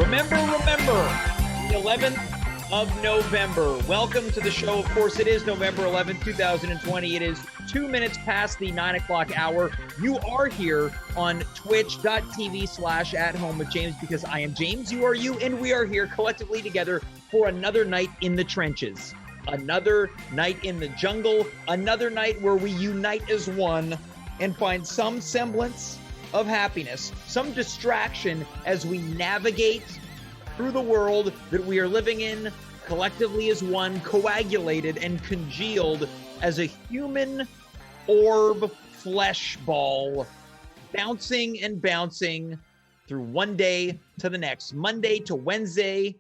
Remember, the 11th of November. Welcome to the show. Of course, it is November 11th, 2020. It is 2 minutes past the 9 o'clock hour. You are here on twitch.tv/at home with James, because I am James, you are you, and we are here collectively together for another night in the trenches. Another night in the jungle. Another night where we unite as one and find some semblance of happiness, some distraction as we navigate through the world that we are living in collectively as one, coagulated and congealed as a human orb flesh ball, bouncing and bouncing through one day to the next, Monday to Wednesday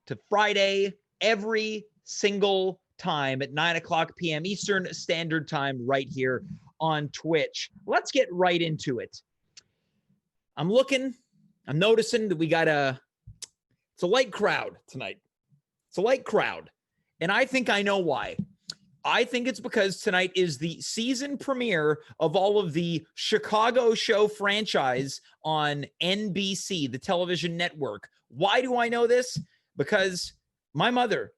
to Friday, every single time at 9 o'clock p.m. Eastern Standard Time right here on Twitch. Let's get right into it. I'm noticing that we got it's a light crowd tonight. It's a light crowd. And I think I know why. I think it's because tonight is the season premiere of all of the Chicago show franchise on NBC, the television network. Why do I know this? Because my mother,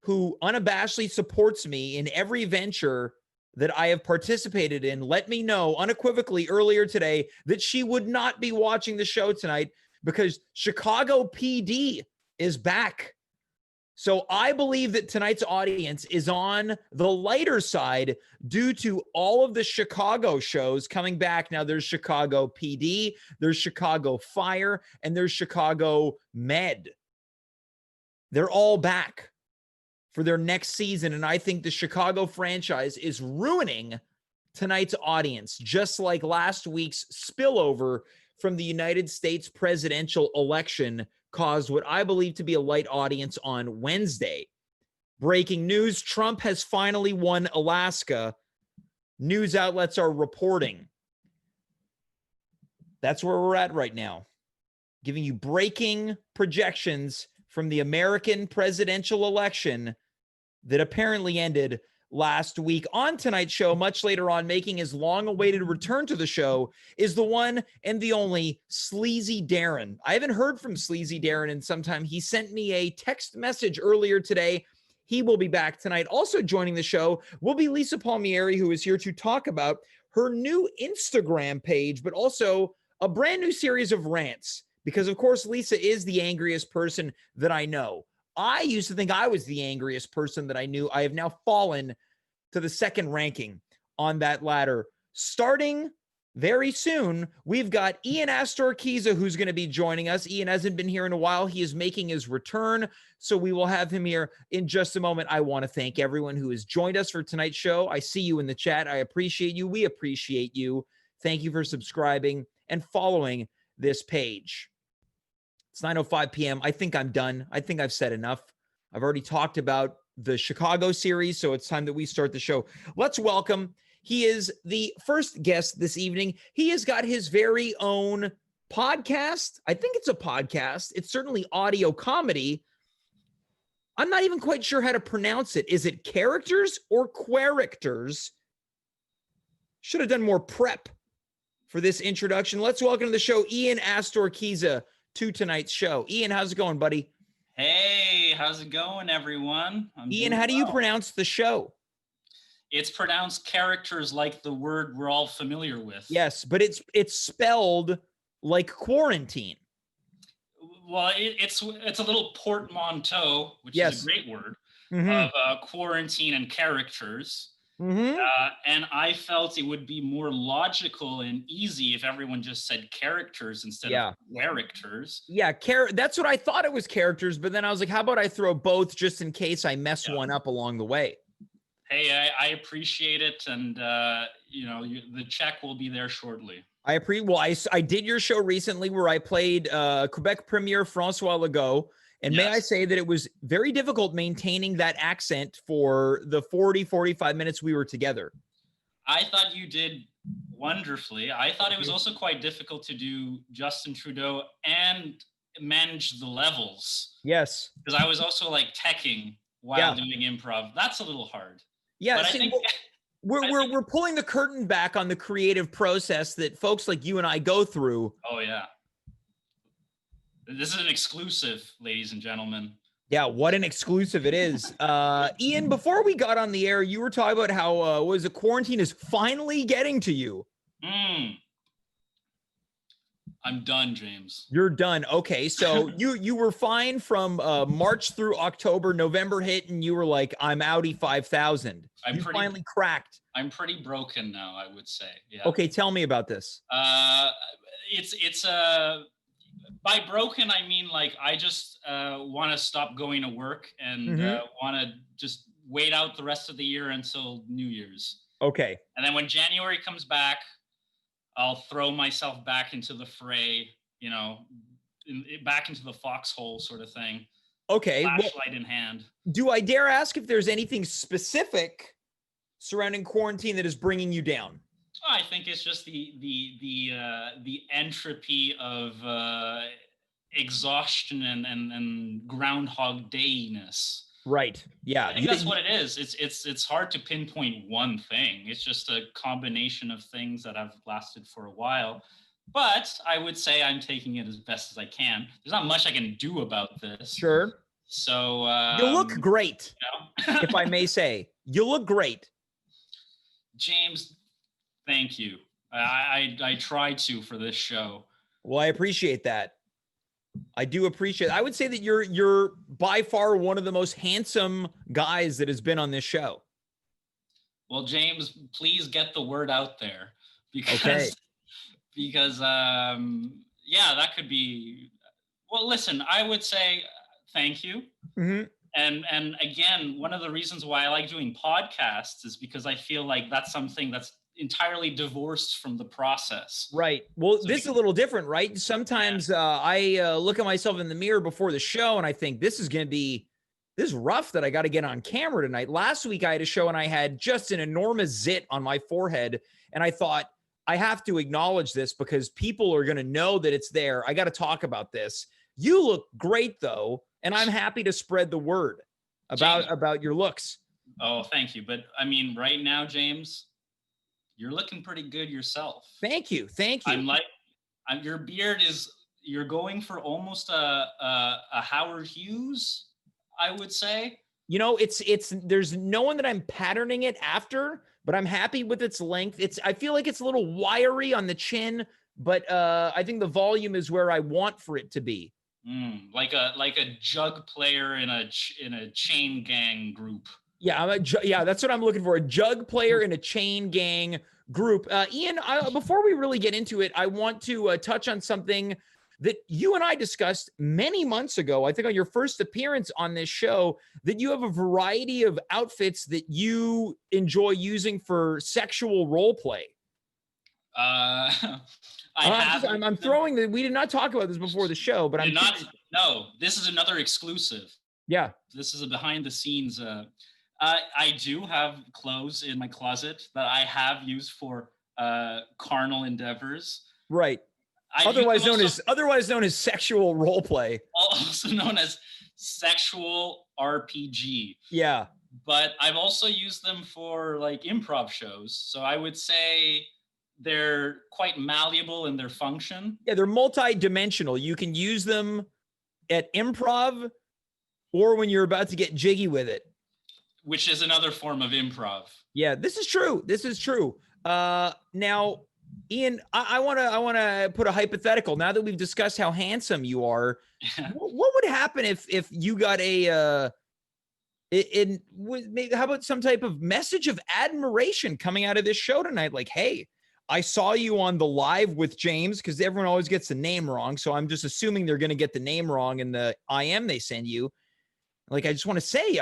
who unabashedly supports me in every venture that I have participated in, let me know unequivocally earlier today that she would not be watching the show tonight because Chicago PD is back. So I believe that tonight's audience is on the lighter side due to all of the Chicago shows coming back. Now there's Chicago PD, there's Chicago Fire, and there's Chicago Med. They're all back for their next season, and I think the Chicago franchise is ruining tonight's audience, just like last week's spillover from the United States presidential election caused what I believe to be a light audience on Wednesday. Breaking news, Trump has finally won Alaska. News outlets are reporting. That's where we're at right now, giving you breaking projections from the American presidential election that apparently ended last week. On tonight's show, much later on, making his long-awaited return to the show, is the one and the only Sleazy Darren. I haven't heard from Sleazy Darren in some time. He sent me a text message earlier today. He will be back tonight. Also joining the show will be Lisa Palmieri, who is here to talk about her new Instagram page, but also a brand new series of rants. Because, of course, Lisa is the angriest person that I know. I used to think I was the angriest person that I knew. I have now fallen to the second ranking on that ladder. Starting very soon, we've got Ian Astorquiza, who's going to be joining us. Ian hasn't been here in a while. He is making his return, so we will have him here in just a moment. I want to thank everyone who has joined us for tonight's show. I see you in the chat. I appreciate you. We appreciate you. Thank you for subscribing and following this page. It's 9:05 p.m. I think I'm done. I think I've said enough. I've already talked about the Chicago series, so it's time that we start the show. Let's welcome. He is the first guest this evening. He has got his very own podcast. I think it's a podcast. It's certainly audio comedy. I'm not even quite sure how to pronounce it. Is it characters or querictors? Should have done more prep for this introduction. Let's welcome to the show Ian Astorquiza to tonight's show. Ian, how's it going, buddy? Hey, how's it going, everyone? Ian, how do you pronounce the show? It's pronounced characters, like the word we're all familiar with. Yes, but it's spelled like quarantine. Well, it's a little portmanteau, which is a great word, of quarantine and characters. And I felt it would be more logical and easy if everyone just said characters instead of characters. Yeah, that's what I thought it was, characters, but then I was like, how about I throw both just in case I mess one up along the way? Hey, I appreciate it, and the check will be there shortly. I did your show recently where I played Quebec Premier Francois Legault. And may I say that it was very difficult maintaining that accent for the 45 minutes we were together. I thought you did wonderfully. I thought it was also quite difficult to do Justin Trudeau and manage the levels. Yes. Because I was also like teching while doing improv. That's a little hard. Yeah, I think we're pulling the curtain back on the creative process that folks like you and I go through. Oh yeah. This is an exclusive, ladies and gentlemen. Yeah, what an exclusive it is. Ian, before we got on the air, you were talking about how was the quarantine is finally getting to you. I'm done, James. You're done. Okay, so you were fine from March through October. November hit, and you were like, "I'm outie 5,000." You finally cracked. I'm pretty broken now, I would say. Yeah. Okay, tell me about this. It's by broken, I mean like I just want to stop going to work and want to just wait out the rest of the year until New Year's. Okay. And then when January comes back, I'll throw myself back into the fray, you know, back into the foxhole sort of thing. Okay. Flashlight in hand. Do I dare ask if there's anything specific surrounding quarantine that is bringing you down? I think it's just the entropy of exhaustion and Groundhog Day-ness. Right. Yeah. I think that's what it is. It's hard to pinpoint one thing. It's just a combination of things that have lasted for a while. But I would say I'm taking it as best as I can. There's not much I can do about this. Sure. So you look great, you know? If I may say. You look great. James, thank you. I tried to for this show. Well, I appreciate that. I do appreciate it. I would say that you're by far one of the most handsome guys that has been on this show. Well, James, please get the word out there because yeah, that could be. Well, listen, I would say thank you. Mm-hmm. And again, one of the reasons why I like doing podcasts is because I feel like that's something that's entirely divorced from the process. Right. Well, so this is a little different, right? Sometimes I look at myself in the mirror before the show and I think this is rough that I got to get on camera tonight. Last week I had a show and I had just an enormous zit on my forehead. And I thought, I have to acknowledge this because people are going to know that it's there. I got to talk about this. You look great though. And I'm happy to spread the word about your looks. Oh, thank you. But I mean, right now, James, you're looking pretty good yourself. Thank you. Thank you. Your beard you're going for almost a Howard Hughes, I would say. You know, there's no one that I'm patterning it after, but I'm happy with its length. I feel like it's a little wiry on the chin, but I think the volume is where I want for it to be. Like a jug player in a chain gang group. Yeah, that's what I'm looking for. A jug player in a chain gang group. Ian, before we really get into it, I want to touch on something that you and I discussed many months ago. I think on your first appearance on this show, that you have a variety of outfits that you enjoy using for sexual role play. I'm throwing that. We did not talk about this before the show, but No, this is another exclusive. Yeah, this is a behind the scenes. I do have clothes in my closet that I have used for carnal endeavors. Right. Otherwise known as sexual role play. Also known as sexual RPG. Yeah. But I've also used them for like improv shows. So I would say they're quite malleable in their function. Yeah, they're multi-dimensional. You can use them at improv or when you're about to get jiggy with it. Which is another form of improv. Yeah, this is true. Now, Ian, I want to put a hypothetical. Now that we've discussed how handsome you are, what would happen if you got how about some type of message of admiration coming out of this show tonight? Like, hey, I saw you on the live with James, because everyone always gets the name wrong. So I'm just assuming they're going to get the name wrong in the IM they send you. Like, I just want to say,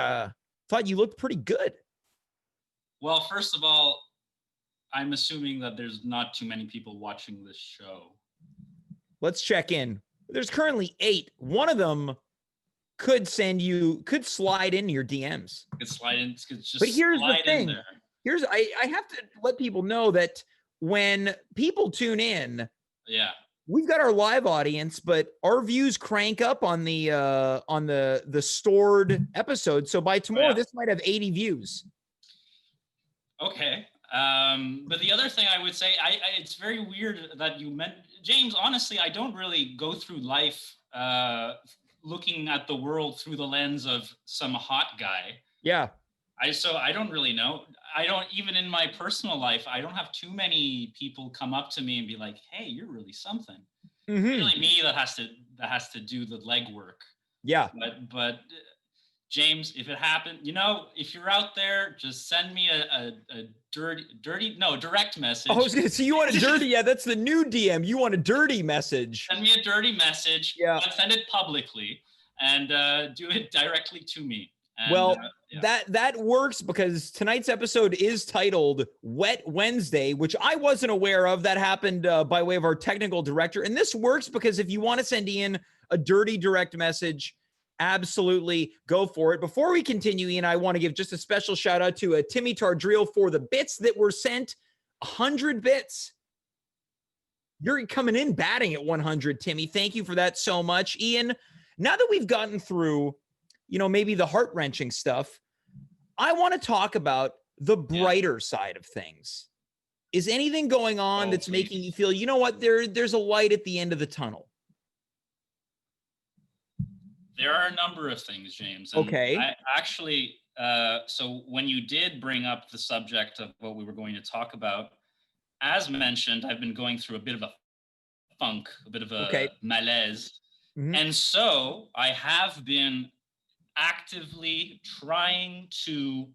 thought you looked pretty good. Well, first of all, I'm assuming that there's not too many people watching this show. Let's check in. There's currently 8. One of them could slide into your DMs. Could slide in. But here's the thing. I have to let people know that when people tune in, we've got our live audience, but our views crank up on the stored episode. So by tomorrow, this might have 80 views. Okay. But the other thing I would say, it's very weird that you James, honestly, I don't really go through life looking at the world through the lens of some hot guy. Yeah. So I don't really know. I don't, even in my personal life, I don't have too many people come up to me and be like, "Hey, you're really something." Mm-hmm. Really me that has to do the legwork. Yeah. But James, if it happened, if you're out there, just send me a direct message. I was gonna say, you want a dirty? Yeah, that's the new DM. You want a dirty message? Send me a dirty message. Yeah. But send it publicly and do it directly to me. And, well, that works because tonight's episode is titled Wet Wednesday, which I wasn't aware of. That happened by way of our technical director. And this works because if you want to send Ian a dirty direct message, absolutely go for it. Before we continue, Ian, I want to give just a special shout out to Timmy Tardreel for the bits that were sent. 100 bits. You're coming in batting at 100, Timmy. Thank you for that so much. Ian, now that we've gotten through, maybe the heart-wrenching stuff, I want to talk about the brighter side of things. Is anything going on that's making you feel, you know what, there's a light at the end of the tunnel? There are a number of things, James. And okay. I actually, so when you did bring up the subject of what we were going to talk about, as mentioned, I've been going through a bit of a funk, a bit of a malaise. Mm-hmm. And so I have been actively trying to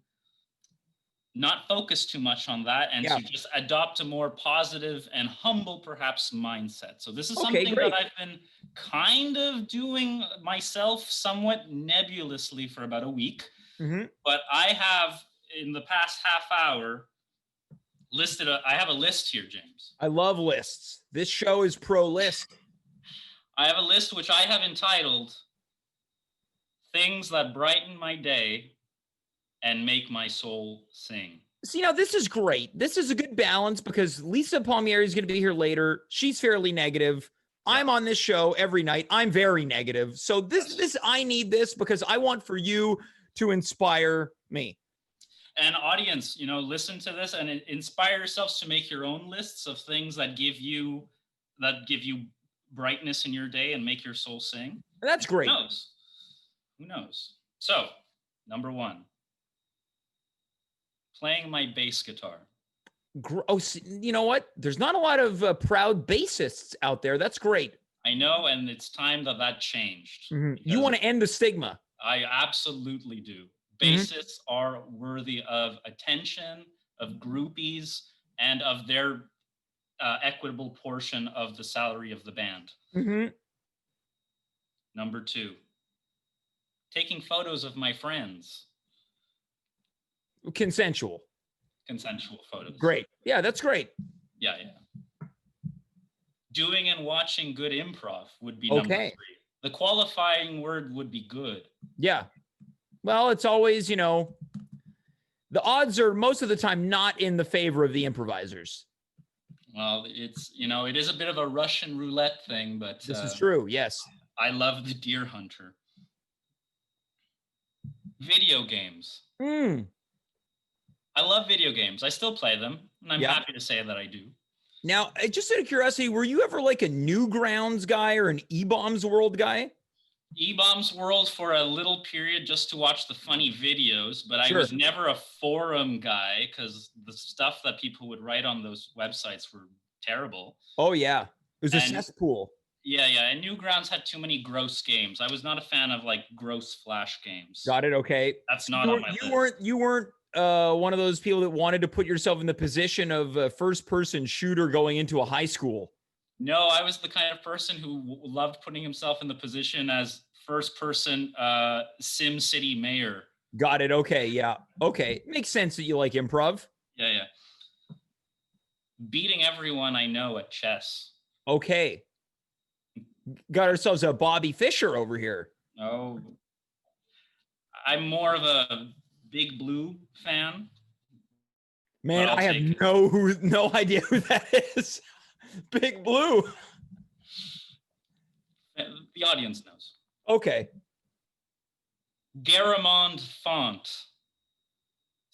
not focus too much on that and to just adopt a more positive and humble, perhaps, mindset. So this is something that I've been kind of doing myself somewhat nebulously for about a week. Mm-hmm. But I have, in the past half hour, I have a list here, James. I love lists. This show is pro list. I have a list which I have entitled Things That Brighten My Day and Make My Soul Sing. See, now this is great. This is a good balance because Lisa Palmieri is going to be here later. She's fairly negative. I'm on this show every night. I'm very negative. So I need this because I want for you to inspire me. And audience, listen to this and inspire yourselves to make your own lists of things that give you brightness in your day and make your soul sing. That's great. Who knows? So, number 1, playing my bass guitar. Oh, you know what? There's not a lot of proud bassists out there. That's great. I know, and it's time that changed. Mm-hmm. You want to end the stigma. I absolutely do. Bassists are worthy of attention, of groupies, and of their equitable portion of the salary of the band. Mm-hmm. Number 2, taking photos of my friends. Consensual photos. Great. Yeah, that's great. Yeah. Doing and watching good improv would be number 3. The qualifying word would be good. Yeah. Well, it's always, the odds are most of the time not in the favor of the improvisers. Well, it's, it is a bit of a Russian roulette thing, but this is true. Yes. I love the Deer Hunter. Video games. I love video games. I still play them, and I'm happy to say that I do. Now, just out of curiosity, were you ever like a Newgrounds guy or an E-Bombs World guy? E-Bombs World for a little period just to watch the funny videos, but I was never a forum guy because the stuff that people would write on those websites were terrible. Oh, yeah. It was a cesspool. Yeah. And Newgrounds had too many gross games. I was not a fan of like gross flash games. Got it. Okay. That's not on my list. You weren't one of those people that wanted to put yourself in the position of a first-person shooter going into a high school. No, I was the kind of person who loved putting himself in the position as first-person Sim City mayor. Got it. Okay. Yeah. Okay. Makes sense that you like improv. Yeah. Beating everyone I know at chess. Okay. Got ourselves a Bobby Fischer over here. Oh. I'm more of a Big Blue fan. Man, I have no idea who that is. Big Blue. The audience knows. Okay. Garamond Font.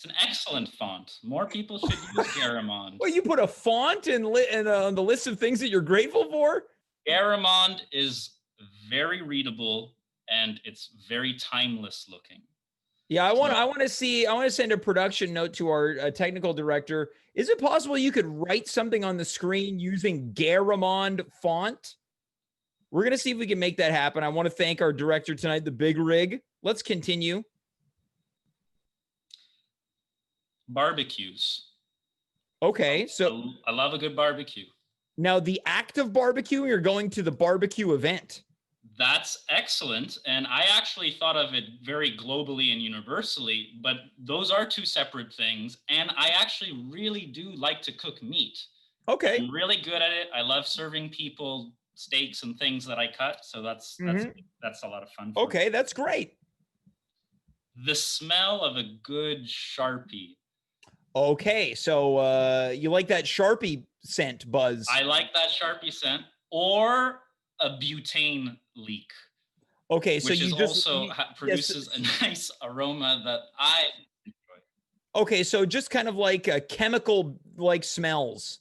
It's an excellent font. More people should use Garamond. Well, you put a font on the list of things that you're grateful for? Garamond is very readable and it's very timeless looking. Yeah, I want to send a production note to our technical director. Is it possible you could write something on the screen using Garamond font? We're going to see if we can make that happen. I want to thank our director tonight, the Big Rig. Let's continue. Barbecues. Okay, so I love a good barbecue. Now, the act of barbecue, you're going to the barbecue event. That's excellent. And I actually thought of it very globally and universally, but those are two separate things. And I actually really do like to cook meat. Okay. I'm really good at it. I love serving people steaks and things that I cut. So that's a lot of fun. Okay, that's great. The smell of a good Sharpie. Okay, so you like that Sharpie scent, Buzz? I like that Sharpie scent, or a butane leak. Okay, so you produces a nice aroma that I enjoy. Okay, so just kind of like chemical like smells.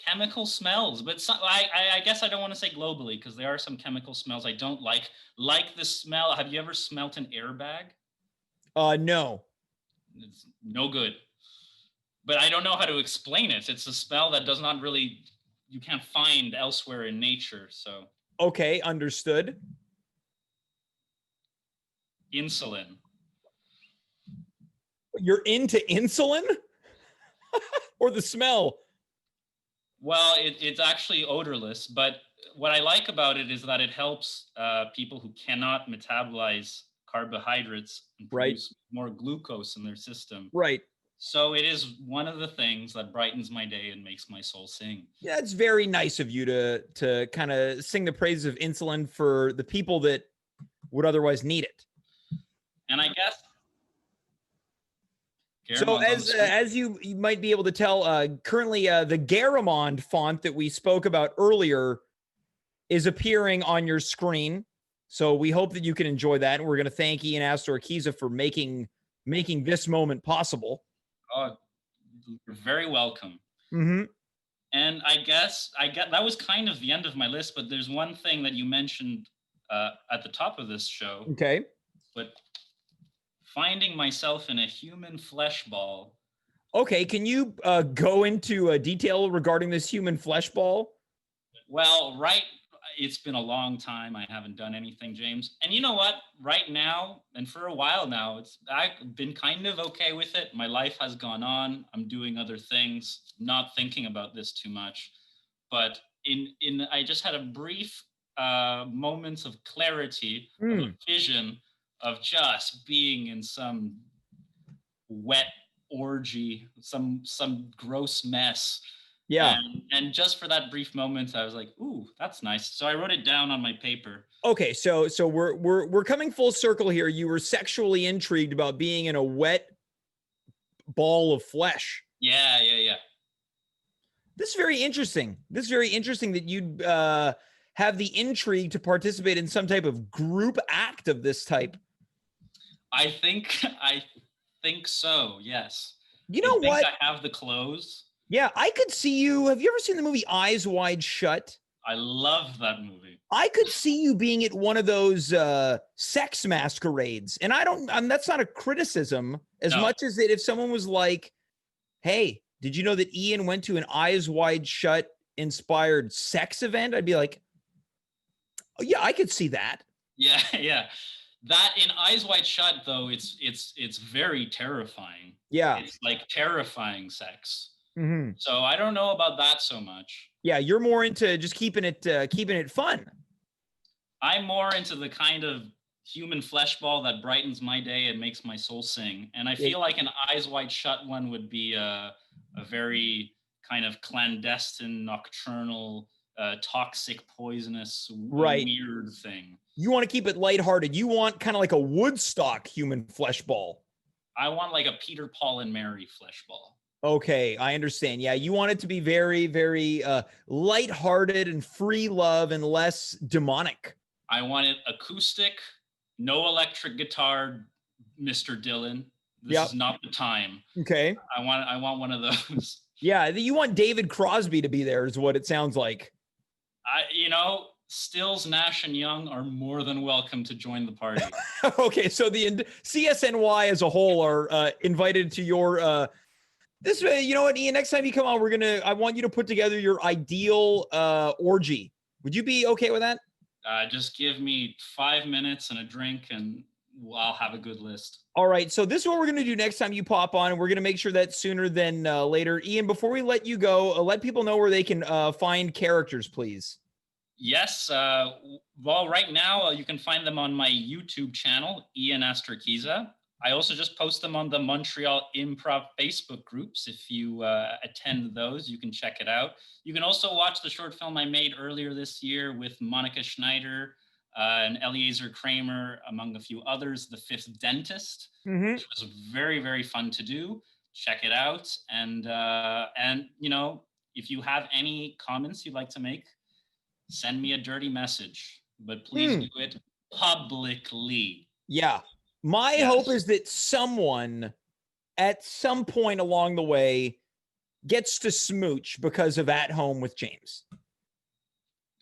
Chemical smells, but I guess I don't want to say globally because there are some chemical smells I don't like the smell. Have you ever smelt an airbag? No. It's no good. But I don't know how to explain it. It's a smell that does not really, you can't find elsewhere in nature. So. Okay, understood. Insulin. You're into insulin? Or the smell? Well, it's actually odorless, but what I like about it is that it helps people who cannot metabolize carbohydrates and produce more glucose in their system. Right. So it is one of the things that brightens my day and makes my soul sing. Yeah, it's very nice of you to kind of sing the praises of insulin for the people that would otherwise need it. And I guess so as you might be able to tell, currently the Garamond font that we spoke about earlier is appearing on your screen. So we hope that you can enjoy that. And we're going to thank Ian Astorquiza for making this moment possible. Oh, you're very welcome. Mm-hmm. And I guess that was kind of the end of my list, but there's one thing that you mentioned at the top of this show. Okay. But finding myself in a human flesh ball. Okay, can you go into detail regarding this human flesh ball? Well, it's been a long time. I haven't done anything, James. And you know what? Right now, and for a while now, I've been kind of okay with it. My life has gone on. I'm doing other things, not thinking about this too much. But I just had a brief moments of clarity, of a vision of just being in some wet orgy, some gross mess. Yeah. And just for that brief moment, I was like, ooh, that's nice. So I wrote it down on my paper. Okay, so we're coming full circle here. You were sexually intrigued about being in a wet ball of flesh. Yeah. This is very interesting. That you'd have the intrigue to participate in some type of group act of this type. I think so, yes. You know what? I have the clothes. Yeah, I could see you. Have you ever seen the movie Eyes Wide Shut? I love that movie. I could see you being at one of those sex masquerades. And that's not a criticism as much as that if someone was like, hey, did you know that Ian went to an Eyes Wide Shut inspired sex event? I'd be like, oh, yeah, I could see that. Yeah. That in Eyes Wide Shut, though, it's very terrifying. Yeah. It's like terrifying sex. Mm-hmm. So I don't know about that so much. Yeah, you're more into just keeping it fun. I'm more into the kind of human flesh ball that brightens my day and makes my soul sing. And I feel like an Eyes Wide Shut one would be a very kind of clandestine, nocturnal, toxic, poisonous, weird thing. You want to keep it lighthearted. You want kind of like a Woodstock human flesh ball. I want like a Peter, Paul, and Mary flesh ball. Okay, I understand. Yeah, you want it to be very, very lighthearted and free love and less demonic. I want it acoustic, no electric guitar, Mr. Dylan. This is not the time. Okay. I want one of those. Yeah, you want David Crosby to be there is what it sounds like. Stills, Nash, and Young are more than welcome to join the party. Okay, so the CSNY as a whole are invited to your this way. You know what, Ian, next time you come on, I want you to put together your ideal orgy. Would you be okay with that? Just give me 5 minutes and a drink and I'll have a good list. All right, so this is what we're going to do next time you pop on, and we're going to make sure that sooner than later. Ian, before we let you go, let people know where they can find characters, please. Yes. Well, right now you can find them on my YouTube channel, Ian Astorquiza. I also just post them on the Montreal Improv Facebook groups. If you attend those, you can check it out. You can also watch the short film I made earlier this year with Monica Schneider and Eliezer Kramer, among a few others, The Fifth Dentist, which was very, very fun to do. Check it out. And if you have any comments you'd like to make, send me a dirty message, but please do it publicly. Yeah. My hope is that someone at some point along the way gets to smooch because of At Home with James.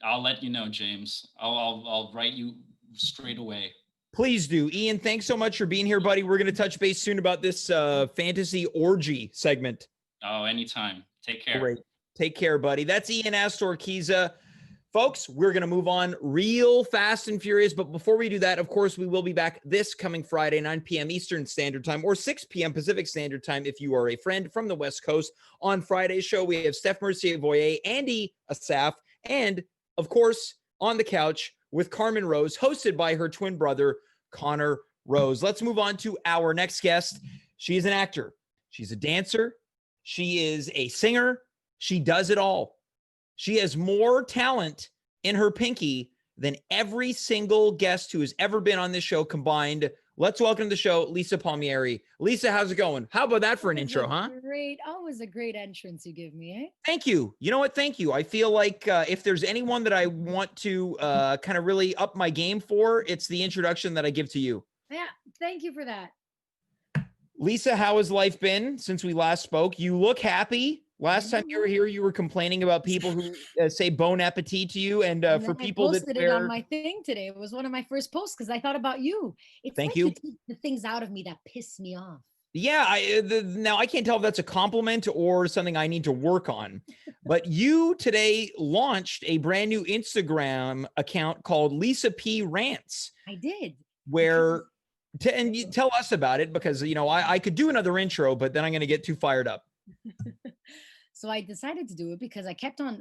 I'll let you know, James. I'll write you straight away. Please do. Ian, thanks so much for being here, buddy. We're going to touch base soon about this fantasy orgy segment. Oh, anytime. Take care. Great. Take care, buddy. That's Ian Astorquiza. Folks, we're going to move on real fast and furious. But before we do that, of course, we will be back this coming Friday, 9 p.m. Eastern Standard Time or 6 p.m. Pacific Standard Time if you are a friend from the West Coast. On Friday's show, we have Steph Mercier-Voyer, Andy Asaf, and, of course, On the Couch with Carmen Rose, hosted by her twin brother, Connor Rose. Let's move on to our next guest. She is an actor. She's a dancer. She is a singer. She does it all. She has more talent in her pinky than every single guest who has ever been on this show combined. Let's welcome to the show, Lisa Palmieri. Lisa, how's it going? How about that for an intro, huh? Great. Always a great entrance you give me, eh? Thank you. You know what? Thank you. I feel like if there's anyone that I want to kind of really up my game for, it's the introduction that I give to you. Yeah, thank you for that. Lisa, how has life been since we last spoke? You look happy. Last time you were here, you were complaining about people who say bon appetit to you, and for people that posted it on my thing today. It was one of my first posts because I thought about you. It's Thank like you. take the things out of me that piss me off. Yeah, now I can't tell if that's a compliment or something I need to work on. But you today launched a brand new Instagram account called Lisa P Rants. I did. And you tell us about it because I could do another intro, but then I'm going to get too fired up. So I decided to do it because I kept on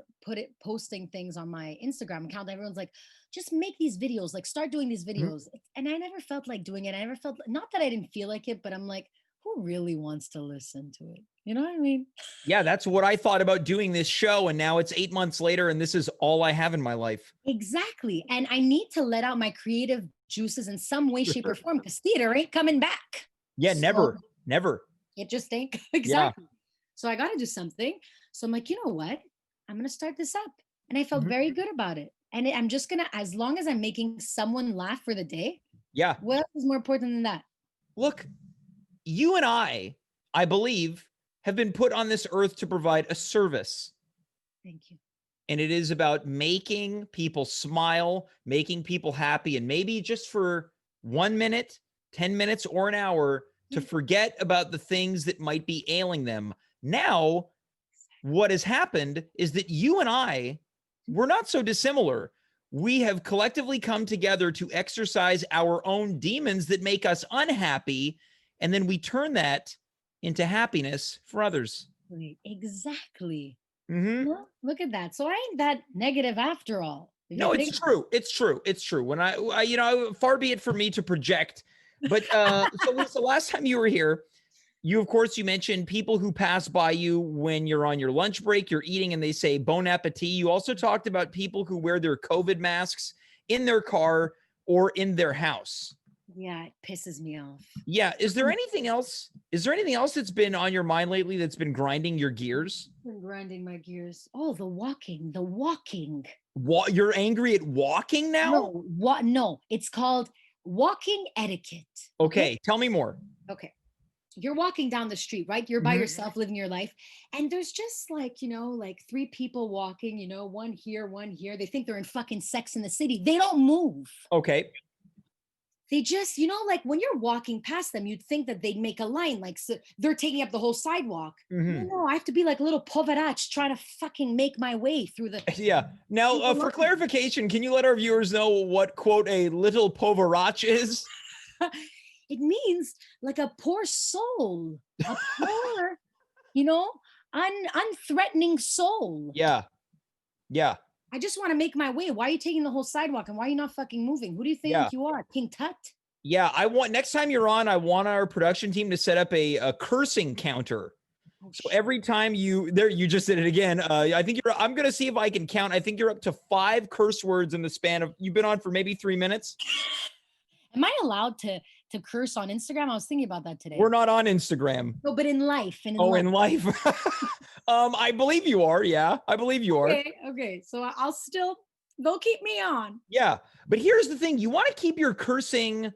posting things on my Instagram account. Everyone's like, just make these videos, like start doing these videos. And I never felt like doing it. I never felt, not that I didn't feel like it, but I'm like, who really wants to listen to it? You know what I mean? Yeah, that's what I thought about doing this show. And now it's 8 months later and this is all I have in my life. Exactly. And I need to let out my creative juices in some way, shape, or form because theater ain't coming back. Yeah, never. It just ain't. Exactly. Yeah. So I got to do something. So I'm like, you know what? I'm going to start this up. And I felt very good about it. And I'm just going to, as long as I'm making someone laugh for the day. Yeah. What else is more important than that? Look, you and I believe, have been put on this earth to provide a service. Thank you. And it is about making people smile, making people happy, and maybe just for 1 minute, 10 minutes, or an hour to forget about the things that might be ailing them. Now, what has happened is that you and I, we're not so dissimilar. We have collectively come together to exercise our own demons that make us unhappy, and then we turn that into happiness for others. Exactly. Well, look at that. So I ain't that negative after all. No, it's true. It's true. It's true. When I far be it for me to project, but so Lisa, last time you were here, you mentioned people who pass by you when you're on your lunch break, you're eating and they say bon appetit. You also talked about people who wear their COVID masks in their car or in their house. Yeah, it pisses me off. Yeah. Is there anything else? That's been on your mind lately that's been grinding your gears? Been grinding my gears. Oh, the walking. What? You're angry at walking now? No, it's called walking etiquette. Okay. Tell me more. Okay. you're walking down the street, right? You're by yourself living your life. And there's just like, like 3 people walking, one here, one here. They think they're in fucking Sex in the City. They don't move. Okay. They just, like when you're walking past them, you'd think that they'd make a line, like so they're taking up the whole sidewalk. No, I have to be like a little poverach trying to fucking make my way through the. Yeah. Now, for clarification, can you let our viewers know what, quote, a little poverach is? It means like a poor soul, a poor, unthreatening soul. Yeah. Yeah. I just want to make my way. Why are you taking the whole sidewalk and why are you not fucking moving? Who do you think you are? King Tut? Yeah. Next time you're on, I want our production team to set up a cursing counter. So every time you just did it again. I think I'm going to see if I can count. I think you're up to 5 curse words in the span of, you've been on for maybe 3 minutes. Am I allowed to curse on Instagram? I was thinking about that today. We're not on Instagram. No, but in life. In life. I believe you are. Yeah, I believe you are. Okay. So they'll keep me on. Yeah. But here's the thing. You want to keep your cursing.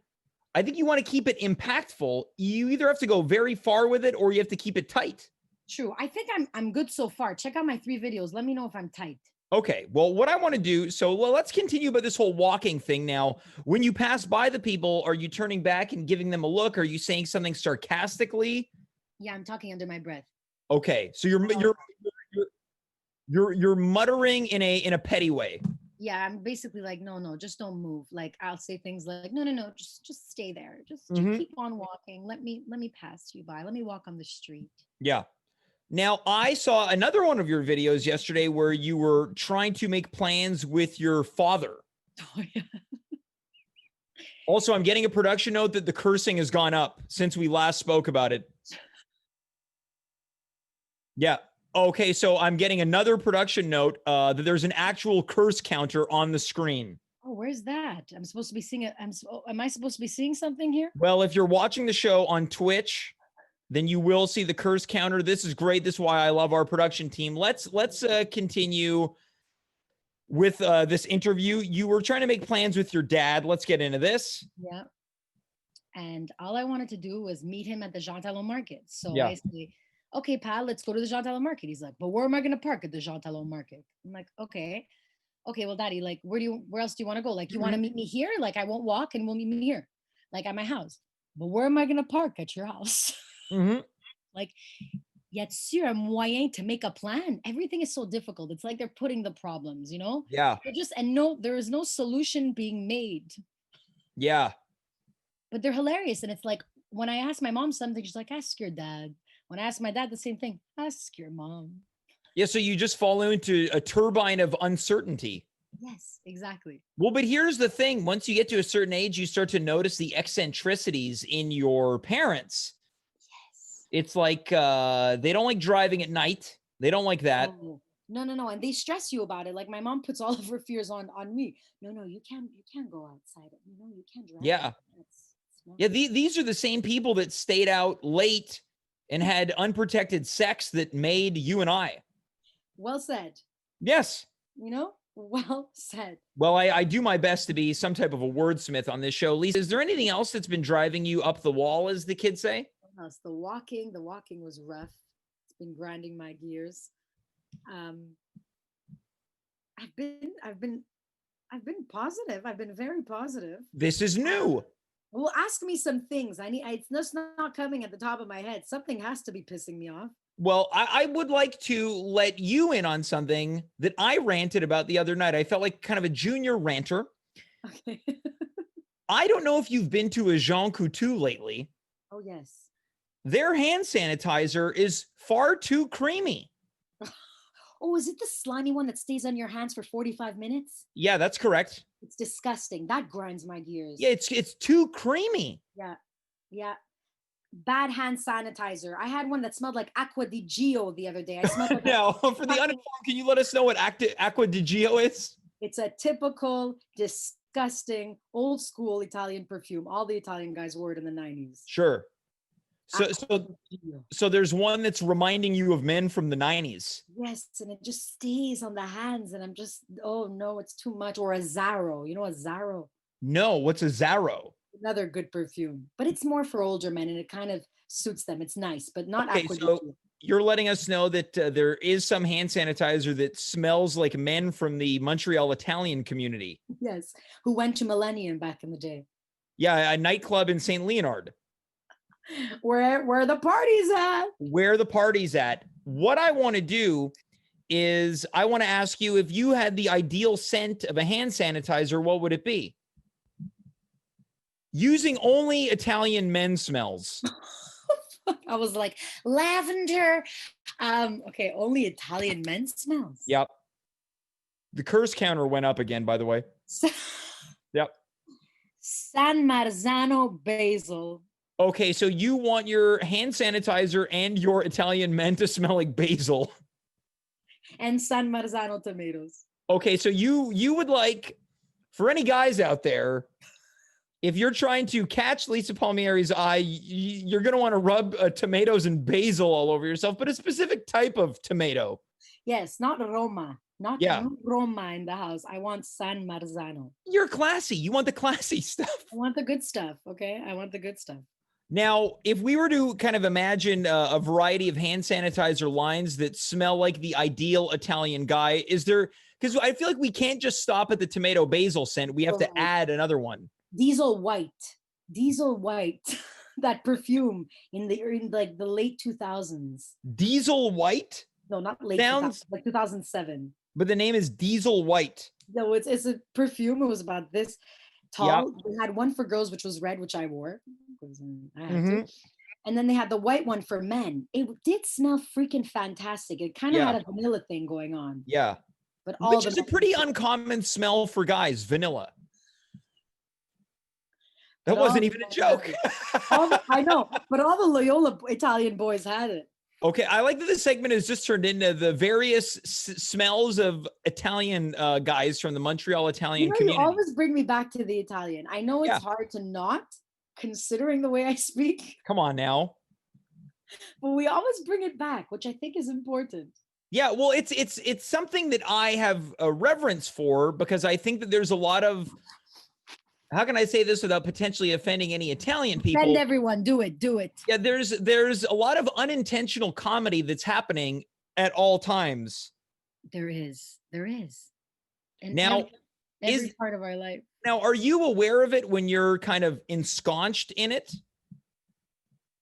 I think you want to keep it impactful. You either have to go very far with it or you have to keep it tight. True. I think I'm good so far. Check out my 3 videos. Let me know if I'm tight. Okay, well, what I want to do, let's continue about this whole walking thing now. When you pass by the people, are you turning back and giving them a look? Are you saying something sarcastically? Yeah, I'm talking under my breath. Okay, so you're muttering in a petty way. Yeah, I'm basically like, no, just don't move. Like I'll say things like, no, just stay there. Just keep on walking. Let me pass you by. Let me walk on the street. Yeah. Now, I saw another one of your videos yesterday where you were trying to make plans with your father. Oh, yeah. Also, I'm getting a production note that the cursing has gone up since we last spoke about it. Yeah. Okay, so I'm getting another production note that there's an actual curse counter on the screen. Oh, where's that? I'm supposed to be seeing it. Am I supposed to be seeing something here? Well, if you're watching the show on Twitch, then you will see the curse counter. This is great. This is why I love our production team. Let's continue with this interview. You were trying to make plans with your dad. Let's get into this. Yeah. And all I wanted to do was meet him at the Jean Talon Market. So I say, okay, pal, let's go to the Jean Talon Market. He's like, but where am I going to park at the Jean Talon Market? I'm like, okay, well, Daddy, like, where else do you want to go? Like, you want to meet me here? Like, I won't walk and we'll meet me here, like at my house. But where am I going to park at your house? Like, y a-t-il un moyen to make a plan? Everything is so difficult. It's like they're putting the problems, Yeah. There is no solution being made. Yeah. But they're hilarious. And it's like, when I ask my mom something, she's like, ask your dad. When I ask my dad the same thing, ask your mom. Yeah, so you just fall into a turbine of uncertainty. Yes, exactly. Well, but here's the thing. Once you get to a certain age, you start to notice the eccentricities in your parents. It's like they don't like driving at night. They don't like that. Oh, no. And they stress you about it. Like my mom puts all of her fears on me. No, you can't go outside. You can't drive. Yeah. Yeah, these are the same people that stayed out late and had unprotected sex that made you and I. Well said. Yes. Well said. Well, I do my best to be some type of a wordsmith on this show. Lisa, is there anything else that's been driving you up the wall, as the kids say? It's the walking. The walking was rough. It's been grinding my gears. I've been positive. I've been very positive. This is new. Well, ask me some things. It's just not coming at the top of my head. Something has to be pissing me off. Well, I would like to let you in on something that I ranted about the other night. I felt like kind of a junior ranter. Okay. I don't know if you've been to a Jean Coutu lately. Oh, yes. Their hand sanitizer is far too creamy. Oh, is it the slimy one that stays on your hands for 45 minutes? Yeah, that's correct. It's disgusting. That grinds my gears. Yeah, it's too creamy. Yeah. Bad hand sanitizer. I had one that smelled like Acqua di Gio the other day. I smelled like now, for the uninformed, can you let us know what Acqua di Gio is? It's a typical, disgusting, old school Italian perfume. All the Italian guys wore it in the 90s. Sure. So there's one that's reminding you of men from the 90s. Yes, and it just stays on the hands, and I'm just, oh no, it's too much. Or a Zaro. You know a Zaro? No, what's a Zaro? Another good perfume, but it's more for older men, and it kind of suits them. It's nice, but not okay, acqua di so Chio. you're letting us know that there is some hand sanitizer that smells like men from the Montreal Italian community. Yes, who went to Millennium back in the day. Yeah, a nightclub in St. Leonard. Where the party's at. Where the party's at. What I want to do is I want to ask you, if you had the ideal scent of a hand sanitizer, what would it be? Using only Italian men smells. I was like, lavender. Okay, only Italian men smells. Yep. The curse counter went up again, by the way. Yep. San Marzano basil. Okay, so you want your hand sanitizer and your Italian men to smell like basil. And San Marzano tomatoes. Okay, so you would like, for any guys out there, if you're trying to catch Lisa Palmieri's eye, you're going to want to rub tomatoes and basil all over yourself, but a specific type of tomato. Yes, not Roma. Not Roma in the house. I want San Marzano. You're classy. You want the classy stuff. I want the good stuff, okay? I want the good stuff. Now, if we were to kind of imagine a variety of hand sanitizer lines that smell like the ideal Italian guy, is there, because I feel like we can't just stop at the tomato basil scent. We have to add another one. Diesel white, that perfume in like the late 2000s. Diesel white? No, not late. Sounds 2000, like 2007. But the name is Diesel White. No, it's a perfume. It was about this tall. Yep. We had one for girls, which was red, which I wore. I had to. And then they had the white one for men. It did smell freaking fantastic. It kind of had a vanilla thing going on. Yeah. But which is a pretty uncommon smell for guys, vanilla. That wasn't even a joke. I know, but all the Loyola Italian boys had it. Okay, I like that this segment has just turned into the various smells of Italian guys from the Montreal Italian community. You always bring me back to the Italian. I know it's hard to not, considering the way I speak. Come on now. But we always bring it back, which I think is important. Yeah, well, it's something that I have a reverence for, because I think that there's a lot of, how can I say this without potentially offending any Italian people? Offend everyone. Do it. Yeah, there's a lot of unintentional comedy that's happening at all times. There is. And now, every part of our life. Now, are you aware of it when you're kind of ensconced in it?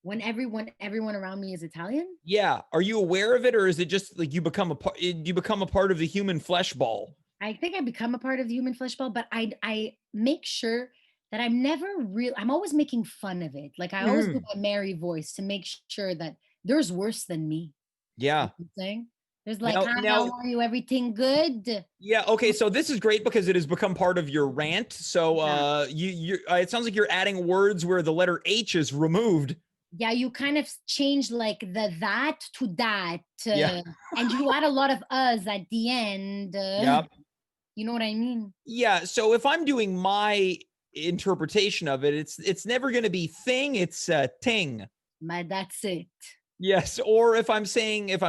When everyone around me is Italian? Yeah. Are you aware of it, or is it just like you become a part of the human flesh ball? I think I become a part of the human flesh ball, but I make sure that I'm always making fun of it. Like I always do my Mary voice to make sure that there's worse than me. Yeah. You know what I'm saying? There's like, how are you? Everything good? Yeah. Okay. So this is great because it has become part of your rant. So it sounds like you're adding words where the letter H is removed. Yeah, you kind of change like the that to that. And you add a lot of us at the end. Yep. You know what I mean? Yeah. So if I'm doing my interpretation of it, it's never going to be thing. It's ting. That's it. Yes. Or if I'm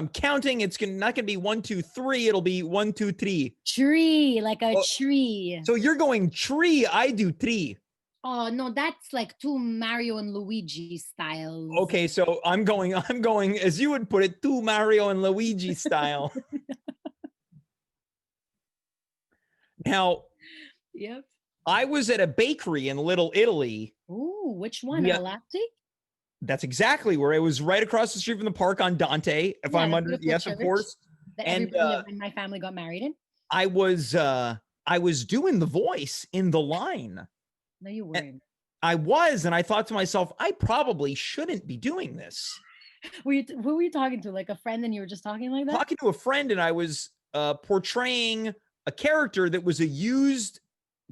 counting, it's not going to be 1, 2, 3. It'll be 1, 2, 3. Tree, like a tree. So you're going tree. I do tree. Oh no, that's like two Mario and Luigi styles. Okay, so I'm going, as you would put it, two Mario and Luigi style. Now, yep. I was at a bakery in Little Italy. Ooh, which one? Yeah. Alatti? That's exactly where it was, right across the street from the park on Dante. If I'm under, yes, of course. That everybody in my family got married in. I was doing the voice in the line. No, you weren't. I was, and I thought to myself, I probably shouldn't be doing this. Who were you talking to? Like a friend, and you were just talking like that? Talking to a friend, and I was portraying a character that was a used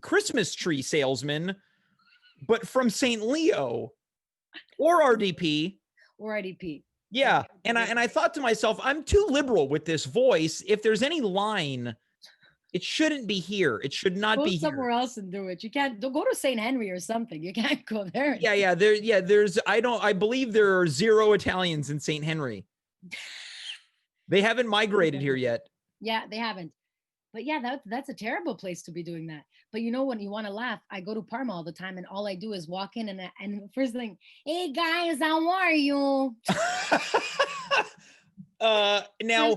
Christmas tree salesman, but from St. Leo or RDP. Or RDP. Yeah, and I thought to myself, I'm too liberal with this voice. If there's any line, it shouldn't be here. It should not be here. Go somewhere else and do it. You can't go to St. Henry or something. You can't go there. I believe there are 0 Italians in St. Henry. They haven't migrated here yet. Yeah, they haven't. But yeah, that's a terrible place to be doing that. But you know, when you want to laugh, I go to Parma all the time, and all I do is walk in and the first thing, hey guys, how are you? Now,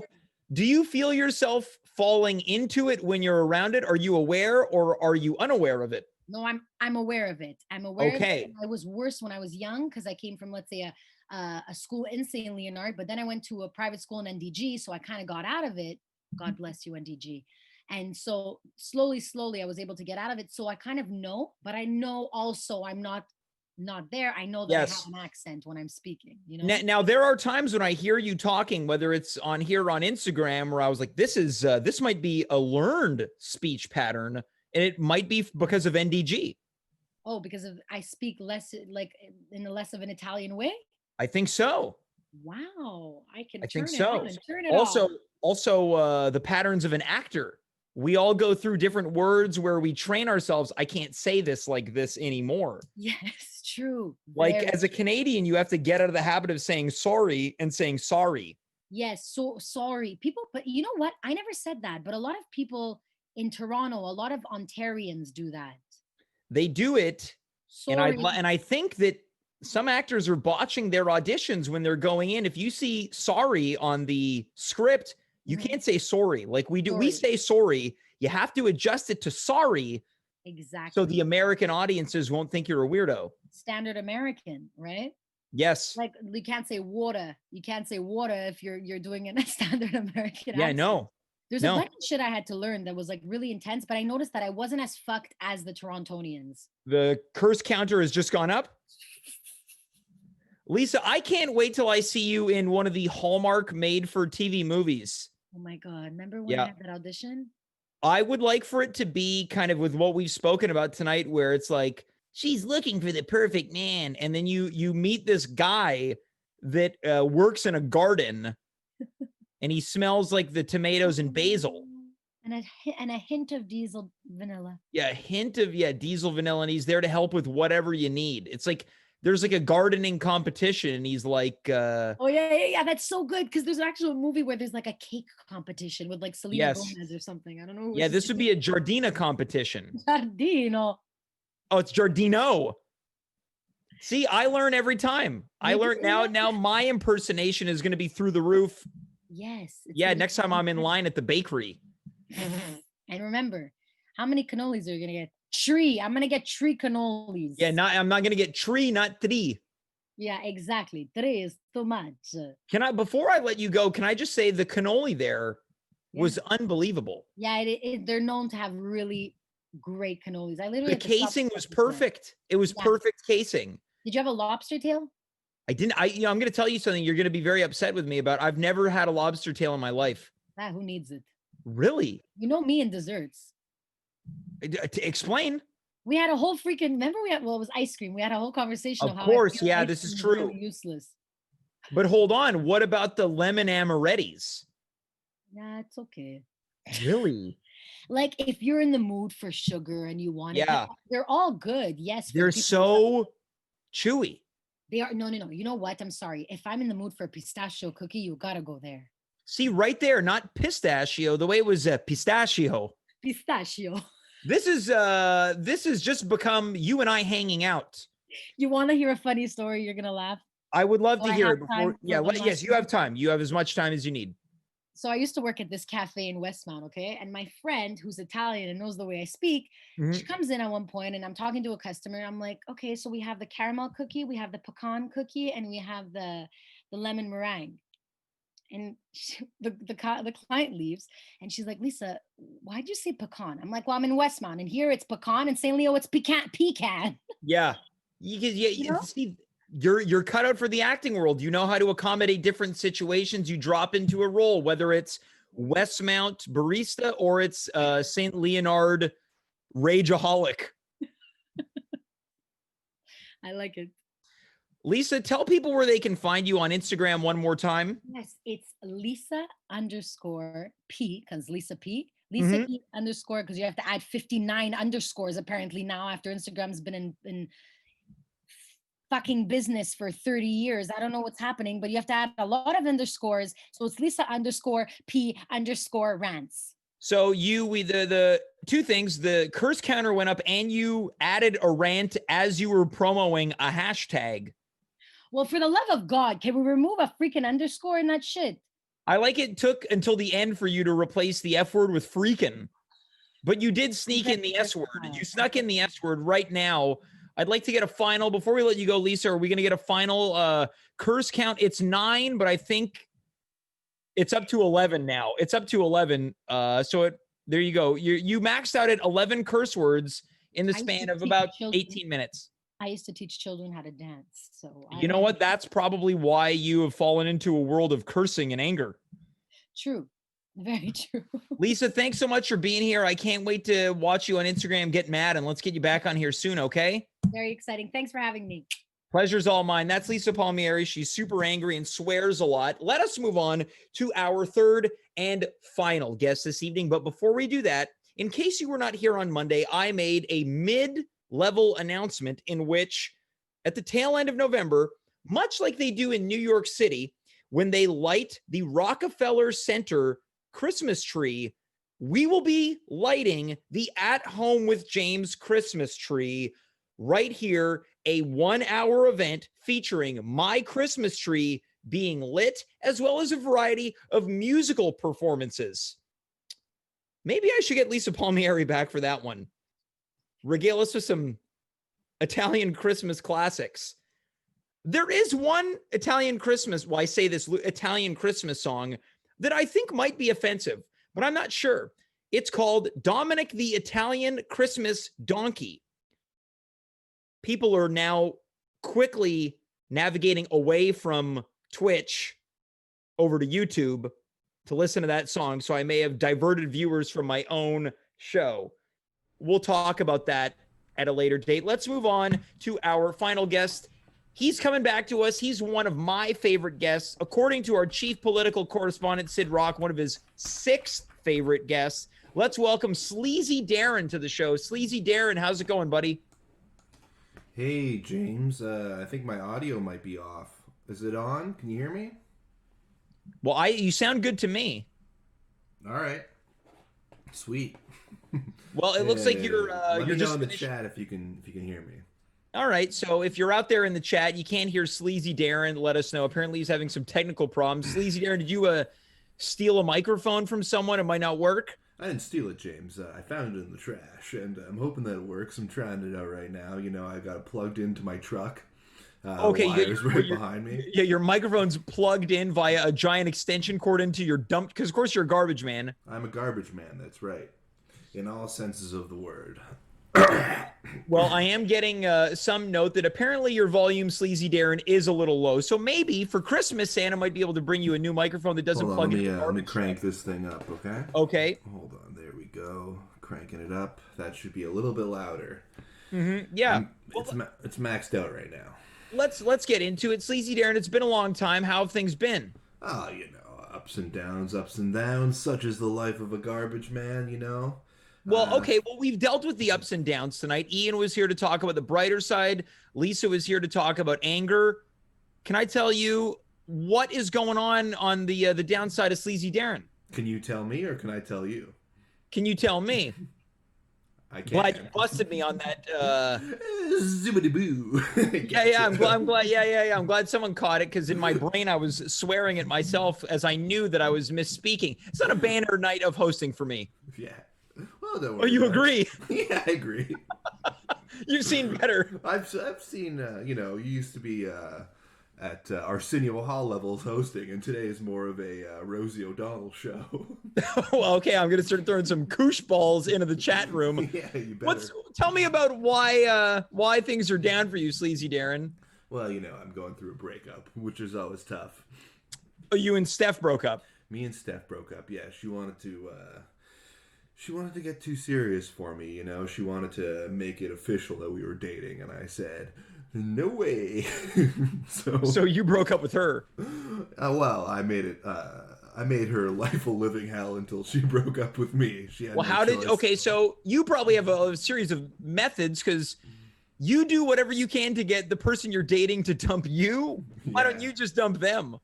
do you feel yourself falling into it when you're around it? Are you aware or are you unaware of it? No, I'm aware of it. I'm aware of Okay. it. I was worse when I was young because I came from, let's say, a school in St. Leonard, but then I went to a private school in NDG, so I kind of got out of it. God bless you, NDG. And so slowly, I was able to get out of it. So I kind of know, but I know also I'm not there. I know that I have Yes. an accent when I'm speaking, you know? Now there are times when I hear you talking, whether it's on here or on Instagram, where I was like, this might be a learned speech pattern, and it might be because of NDG. Oh, because of I speak less like in a less of an Italian way? I think so. Wow, I can I think turn it so. on and turn it Also, off. the patterns of an actor. We all go through different words where we train ourselves. I can't say this like this anymore. Yes, true. Like as a Canadian, you have to get out of the habit of saying sorry and saying sorry. Yes, so sorry. People, but you know what? I never said that, but a lot of people in Toronto, a lot of Ontarians do that. They do it, Sorry. and I think that some actors are botching their auditions when they're going in. If you see sorry on the script, you can't say sorry like we do. Sorry. We say sorry. You have to adjust it to sorry. Exactly. So the American audiences won't think you're a weirdo. Standard American, right? Yes. Like you can't say water. You can't say water if you're doing it in a standard American Yeah, accent. no. There's a bunch of shit I had to learn that was like really intense, but I noticed that I wasn't as fucked as the Torontonians. The curse counter has just gone up. Lisa, I can't wait till I see you in one of the Hallmark made-for-TV movies. Oh my God. Remember when I had that audition? I would like for it to be kind of with what we've spoken about tonight, where it's like, she's looking for the perfect man. And then you meet this guy that works in a garden and he smells like the tomatoes and basil. And a hint of diesel vanilla. Yeah, a hint of, diesel vanilla. And he's there to help with whatever you need. It's like, there's like a gardening competition and he's like oh yeah, that's so good because there's actually a movie where there's like a cake competition with like Selena Gomez or something. I don't know. Yeah, this would be a Giardina competition. Giardino. Oh, it's Giardino. See, I learn every time. I learn now my impersonation is going to be through the roof. Yes. Yeah, next time I'm in line at the bakery. And remember, how many cannolis are you going to get? Tree. I'm gonna get tree cannolis. Yeah, I'm not gonna get tree, not three. Yeah, exactly. Three is too much. Before I let you go, can I just say the cannoli there was unbelievable. Yeah, they're known to have really great cannolis. The casing was perfect. It was perfect casing. Did you have a lobster tail? I didn't. I'm gonna tell you something you're gonna be very upset with me about. I've never had a lobster tail in my life. Who needs it? Really? You know me and desserts. To explain. We had a whole remember it was ice cream. We had a whole conversation of course, yeah, this is true. Really useless. But hold on, what about the lemon amarettis? Yeah, it's okay. Really? Like if you're in the mood for sugar and you want it, they're all good. Yes. They're so chewy. They are no. You know what? I'm sorry. If I'm in the mood for a pistachio cookie, you gotta go there. See, right there, not pistachio. The way it was pistachio. Pistachio. This is just become you and I hanging out. You want to hear a funny story? You're gonna laugh. I would love to hear it before. Yeah, yes, you have time. You have as much time as you need. So I used to work at this cafe in Westmount, okay? And my friend, who's Italian and knows the way I speak, she comes in at one point and I'm talking to a customer. And I'm like, okay, so we have the caramel cookie, we have the pecan cookie, and we have the lemon meringue. And the client leaves and she's like, Lisa, why'd you say pecan? I'm like, well, I'm in Westmount and here it's pecan and St. Leo it's pecan. Yeah. See, you're cut out for the acting world. You know how to accommodate different situations. You drop into a role, whether it's Westmount barista or it's St. Leonard rageaholic. I like it. Lisa, tell people where they can find you on Instagram one more time. Yes, it's Lisa_P, because Lisa P. Lisa P _, because you have to add 59 underscores apparently now after Instagram's been in fucking business for 30 years. I don't know what's happening, but you have to add a lot of underscores. So it's Lisa_P_rants. So the two things, the curse counter went up and you added a rant as you were promoting a hashtag. Well, for the love of God, can we remove a freaking underscore in that shit? I like it took until the end for you to replace the F word with freaking, but you did sneak in the S word. You snuck in the S word right now. I'd like to get a final before we let you go, Lisa. Are we going to get a final curse count? It's 9, but I think it's up to 11 now. It's up to 11. There you go. You maxed out at 11 curse words in the span of about 18 minutes. I used to teach children how to dance. So you know what? That's probably why you have fallen into a world of cursing and anger. True. Very true. Lisa, thanks so much for being here. I can't wait to watch you on Instagram get mad, and let's get you back on here soon, okay? Very exciting. Thanks for having me. Pleasure's all mine. That's Lisa Palmieri. She's super angry and swears a lot. Let us move on to our third and final guest this evening. But before we do that, in case you were not here on Monday, I made a mid-level announcement in which, at the tail end of November, much like they do in New York City, when they light the Rockefeller Center Christmas tree, we will be lighting the At Home with James Christmas tree right here, a 1-hour event featuring my Christmas tree being lit, as well as a variety of musical performances. Maybe I should get Lisa Palmieri back for that one. Regale us with some Italian Christmas classics. There is one Italian Christmas song that I think might be offensive, but I'm not sure. It's called Dominic the Italian Christmas Donkey. People are now quickly navigating away from Twitch over to YouTube to listen to that song, so I may have diverted viewers from my own show. We'll talk about that at a later date. Let's move on to our final guest. He's coming back to us. He's one of my favorite guests. According to our chief political correspondent, Sid Rock, one of his 6th favorite guests. Let's welcome Sleazy Darren to the show. Sleazy Darren, how's it going, buddy? Hey, James. I think my audio might be off. Is it on? Can you hear me? Well, you sound good to me. All right. Sweet. Well, it looks like you're let you're me just know in the chat if you can hear me. All right. So if you're out there in the chat, you can't hear Sleazy Darren, let us know. Apparently he's having some technical problems. Sleazy Darren, did you steal a microphone from someone? It might not work. I didn't steal it, James. I found it in the trash, and I'm hoping that it works. I'm trying it out right now. You know, I got it plugged into my truck. Okay, wires right behind me. Yeah, your microphone's plugged in via a giant extension cord into your dump, because of course you're a garbage man. I'm a garbage man, that's right. In all senses of the word. Well, I am getting some note that apparently your volume, Sleazy Darren, is a little low. So maybe for Christmas, Santa might be able to bring you a new microphone that doesn't plug in. Let me crank this thing up, okay? Okay. Hold on, there we go. Cranking it up. That should be a little bit louder. Mm-hmm. Yeah. It's maxed out right now. Let's get into it. Sleazy Darren, it's been a long time. How have things been? Oh, you know, ups and downs, such is the life of a garbage man, you know? Well, okay. Well, we've dealt with the ups and downs tonight. Ian was here to talk about the brighter side. Lisa was here to talk about anger. Can I tell you what is going on the downside of Sleazy Darren? Can you tell me, or can I tell you? Can you tell me? I can't. Glad you busted me on that. Zibbity-boo. Yeah. I'm glad. Yeah. I'm glad someone caught it, because in my brain I was swearing at myself as I knew that I was misspeaking. It's not a banner night of hosting for me. Yeah. Well, don't worry. Oh, you agree? Yeah, I agree. You've seen better. I've seen. You used to be at Arsenio Hall levels hosting, and today is more of a Rosie O'Donnell show. Well, okay, I'm gonna start throwing some koosh balls into the chat room. Yeah, you better. Tell me about why things are down for you, Sleazy Darren. Well, you know, I'm going through a breakup, which is always tough. Oh, you and Steph broke up. Me and Steph broke up. Yeah, she wanted to get too serious for me, you know. She wanted to make it official that we were dating, and I said, no way. So you broke up with her. Well, I made her life a living hell until she broke up with me. She had okay, so you probably have a series of methods, because you do whatever you can to get the person you're dating to dump you. Why don't you just dump them?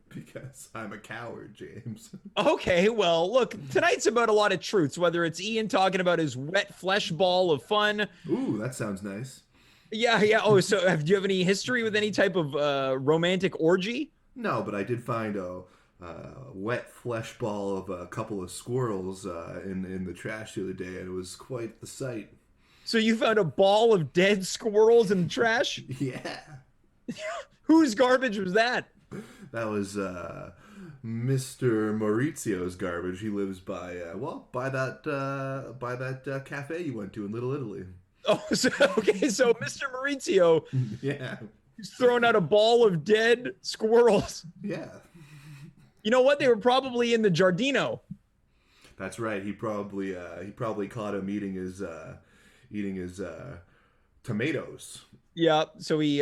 Because I'm a coward, James. Okay, well, look, tonight's about a lot of truths, whether it's Ian talking about his wet flesh ball of fun. Ooh, that sounds nice. Yeah, yeah. Oh, so do you have any history with any type of romantic orgy? No, but I did find a wet flesh ball of a couple of squirrels in the trash the other day, and it was quite the sight. So you found a ball of dead squirrels in the trash? Yeah. Whose garbage was that? That was Mr. Maurizio's garbage. He lives by that cafe you went to in Little Italy. Oh, so, okay. So Mr. Maurizio, Yeah. he's throwing out a ball of dead squirrels. Yeah. You know what? They were probably in the Giardino. That's right. He probably caught him eating his tomatoes. Yeah. So he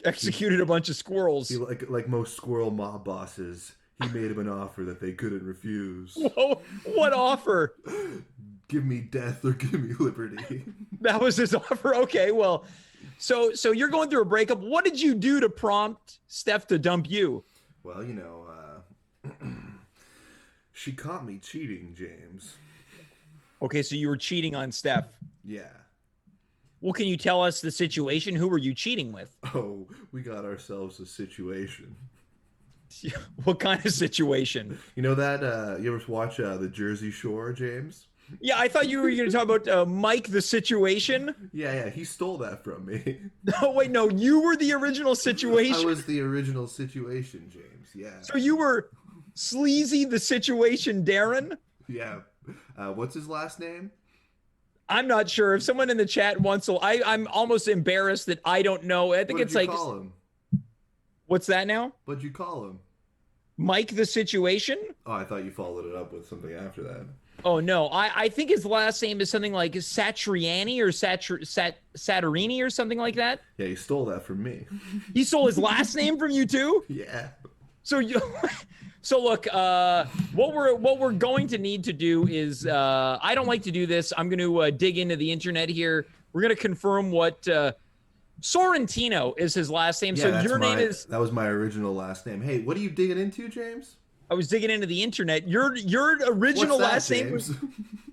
executed a bunch of squirrels. He, like most squirrel mob bosses, he made him an offer that they couldn't refuse. Whoa, what offer? Give me death or give me liberty. That was his offer. Okay, well, so you're going through a breakup. What did you do to prompt Steph to dump you? Well, she caught me cheating, James. Okay, so you were cheating on Steph. Yeah. Well, can you tell us the situation? Who were you cheating with? Oh, we got ourselves a situation. What kind of situation? You know that, you ever watch The Jersey Shore, James? Yeah, I thought you were going to talk about Mike the Situation. Yeah, he stole that from me. No, wait, no, you were the original situation. I was the original situation, James, yeah. So you were Sleazy the Situation Darren? Yeah. What's his last name? I'm not sure. If someone in the chat wants to, I'm almost embarrassed that I don't know. I think What it's did you like, call him? What's that now? What'd you call him? Mike the Situation? Oh, I thought you followed it up with something after that. Oh, no. I think his last name is something like Satriani or Saturini or something like that. Yeah, he stole that from me. He stole his last name from you too? Yeah. So look, what we're going to need to do is, I don't like to do this. I'm going to dig into the internet here. We're going to confirm what Sorrentino is his last name. Yeah, so your name is. That was my original last name. Hey, what are you digging into, James? I was digging into the internet. Your original last name was.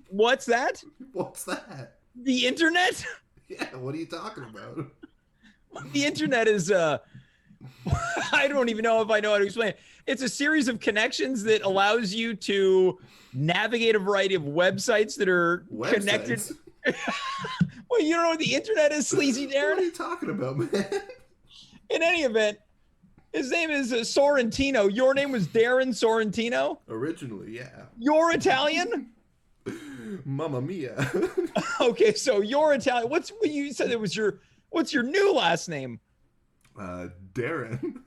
What's that? What's that? The internet? Yeah, what are you talking about? The internet is I don't even know if I know how to explain it. It's a series of connections that allows you to navigate a variety of websites that are connected. Well, you don't know what the internet is, Sleazy Darren? What are you talking about, man? In any event, his name is Sorrentino. Your name was Darren Sorrentino? Originally, yeah. You're Italian? Mamma mia. Okay, so you're Italian. What you said it was what's your new last name? Darren.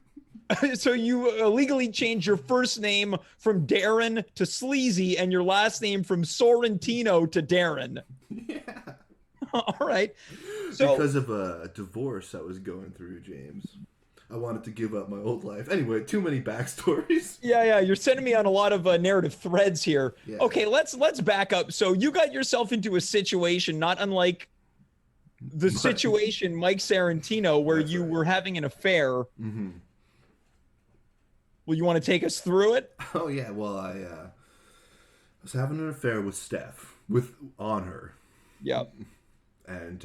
So you illegally changed your first name from Darren to Sleazy and your last name from Sorrentino to Darren. Yeah. All right. So because of a divorce I was going through, James. I wanted to give up my old life. Anyway, too many backstories. Yeah. You're sending me on a lot of narrative threads here. Yeah. Okay, let's back up. So you got yourself into a situation not unlike the situation Mike Sarantino, where you were having an affair. Mm-hmm. Well, you want to take us through it? Oh yeah. Well, I was having an affair with Steph, on her. Yep. And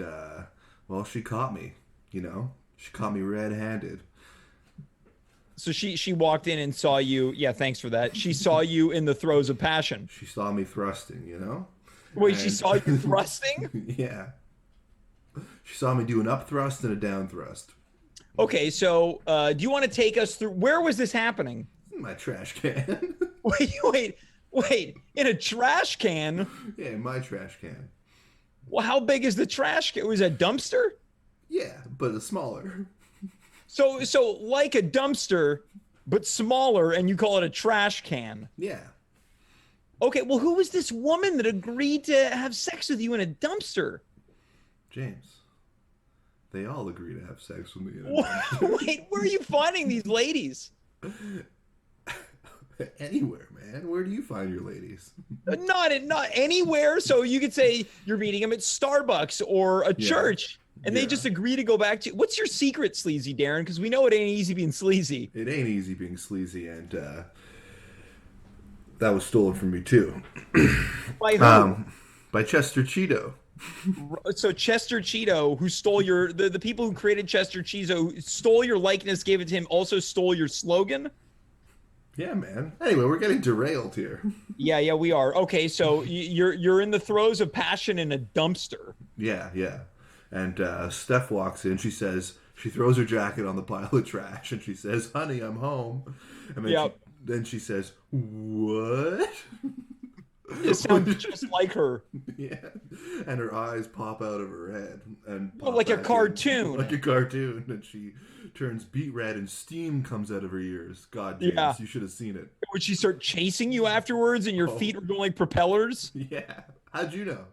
well, she caught me. She caught me red-handed. So she walked in and saw you. Yeah, thanks for that. She saw you in the throes of passion. She saw me thrusting, Wait, she saw you thrusting? Yeah. She saw me do an up thrust and a down thrust. Okay, so do you want to take us through, where was this happening? In my trash can. Wait, in a trash can? Yeah, in my trash can. Well, how big is the trash can? Was it a dumpster? Yeah, but it's smaller. So like a dumpster, but smaller, and you call it a trash can. Yeah. Okay, well, who was this woman that agreed to have sex with you in a dumpster? James. They all agree to have sex with me. Wait, where are you finding these ladies? Anywhere, man. Where do you find your ladies? Not anywhere. So you could say you're meeting them at Starbucks or a church. And they just agree to go back to. What's your secret, Sleazy Darren? Because we know it ain't easy being sleazy. It ain't easy being sleazy, and that was stolen from me too. By who? By Chester Cheeto. So Chester Cheeto, who stole your the people who created Chester Cheeto, stole your likeness, gave it to him, also stole your slogan. Yeah, man. Anyway, we're getting derailed here. Yeah, we are. Okay, so you're in the throes of passion in a dumpster. Yeah. And Steph walks in. She throws her jacket on the pile of trash, and she says, "Honey, I'm home." And then she says, "What?" It sounds just like her. Yeah, and her eyes pop out of her head, and like a cartoon. Like a cartoon, and she turns beet red, and steam comes out of her ears. God, James, you should have seen it. Would she start chasing you afterwards, and your feet were going like propellers? Yeah. How'd you know?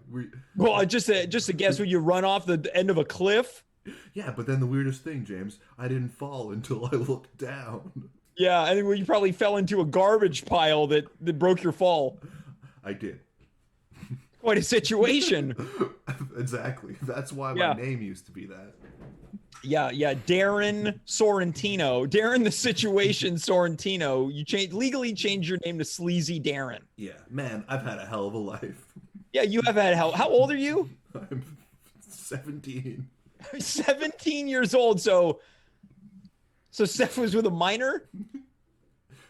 Well, just a guess. When you run off the end of a cliff. Yeah, but then the weirdest thing, James, I didn't fall until I looked down. Yeah, I think you probably fell into a garbage pile that broke your fall. I did. Quite a situation. Exactly. That's why my name used to be that. Yeah. Darren Sorrentino. Darren the Situation Sorrentino. You legally changed your name to Sleazy Darren. Yeah, man, I've had a hell of a life. Yeah, you have had How old are you? I'm 17. 17 years old. So Steph was with a minor?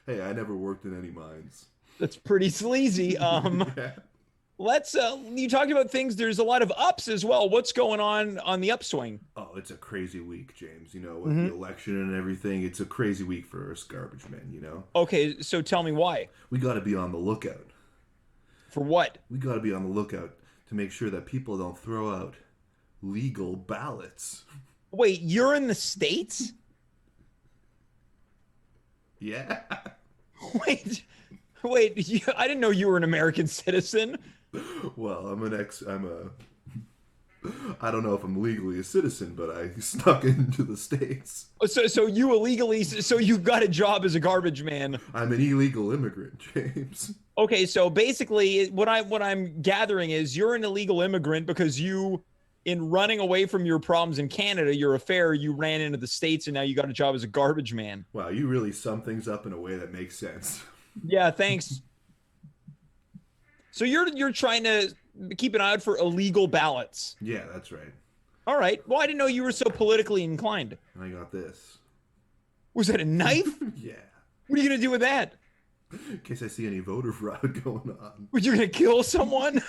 Hey, I never worked in any mines. That's pretty sleazy. Yeah. Let's you talked about things. There's a lot of ups as well. What's going on the upswing? Oh, it's a crazy week, James. You know, with the election and everything, it's a crazy week for us garbage men, you know? Okay, so tell me why. We got to be on the lookout. For what? We got to be on the lookout to make sure that people don't throw out legal ballots. Wait, you're in the States? Yeah. Wait, I didn't know you were an American citizen. Well, I don't know if I'm legally a citizen, but I snuck into the States. So you got a job as a garbage man. I'm an illegal immigrant, James. Okay, so basically what I'm gathering is you're an illegal immigrant because in running away from your problems in Canada, your affair, you ran into the States and now you got a job as a garbage man. Wow, you really sum things up in a way that makes sense. Yeah, thanks. So you're trying to keep an eye out for illegal ballots. Yeah, that's right. All right. Well, I didn't know you were so politically inclined. And I got this. Was it a knife? Yeah. What are you going to do with that? In case I see any voter fraud going on. Were you going to kill someone?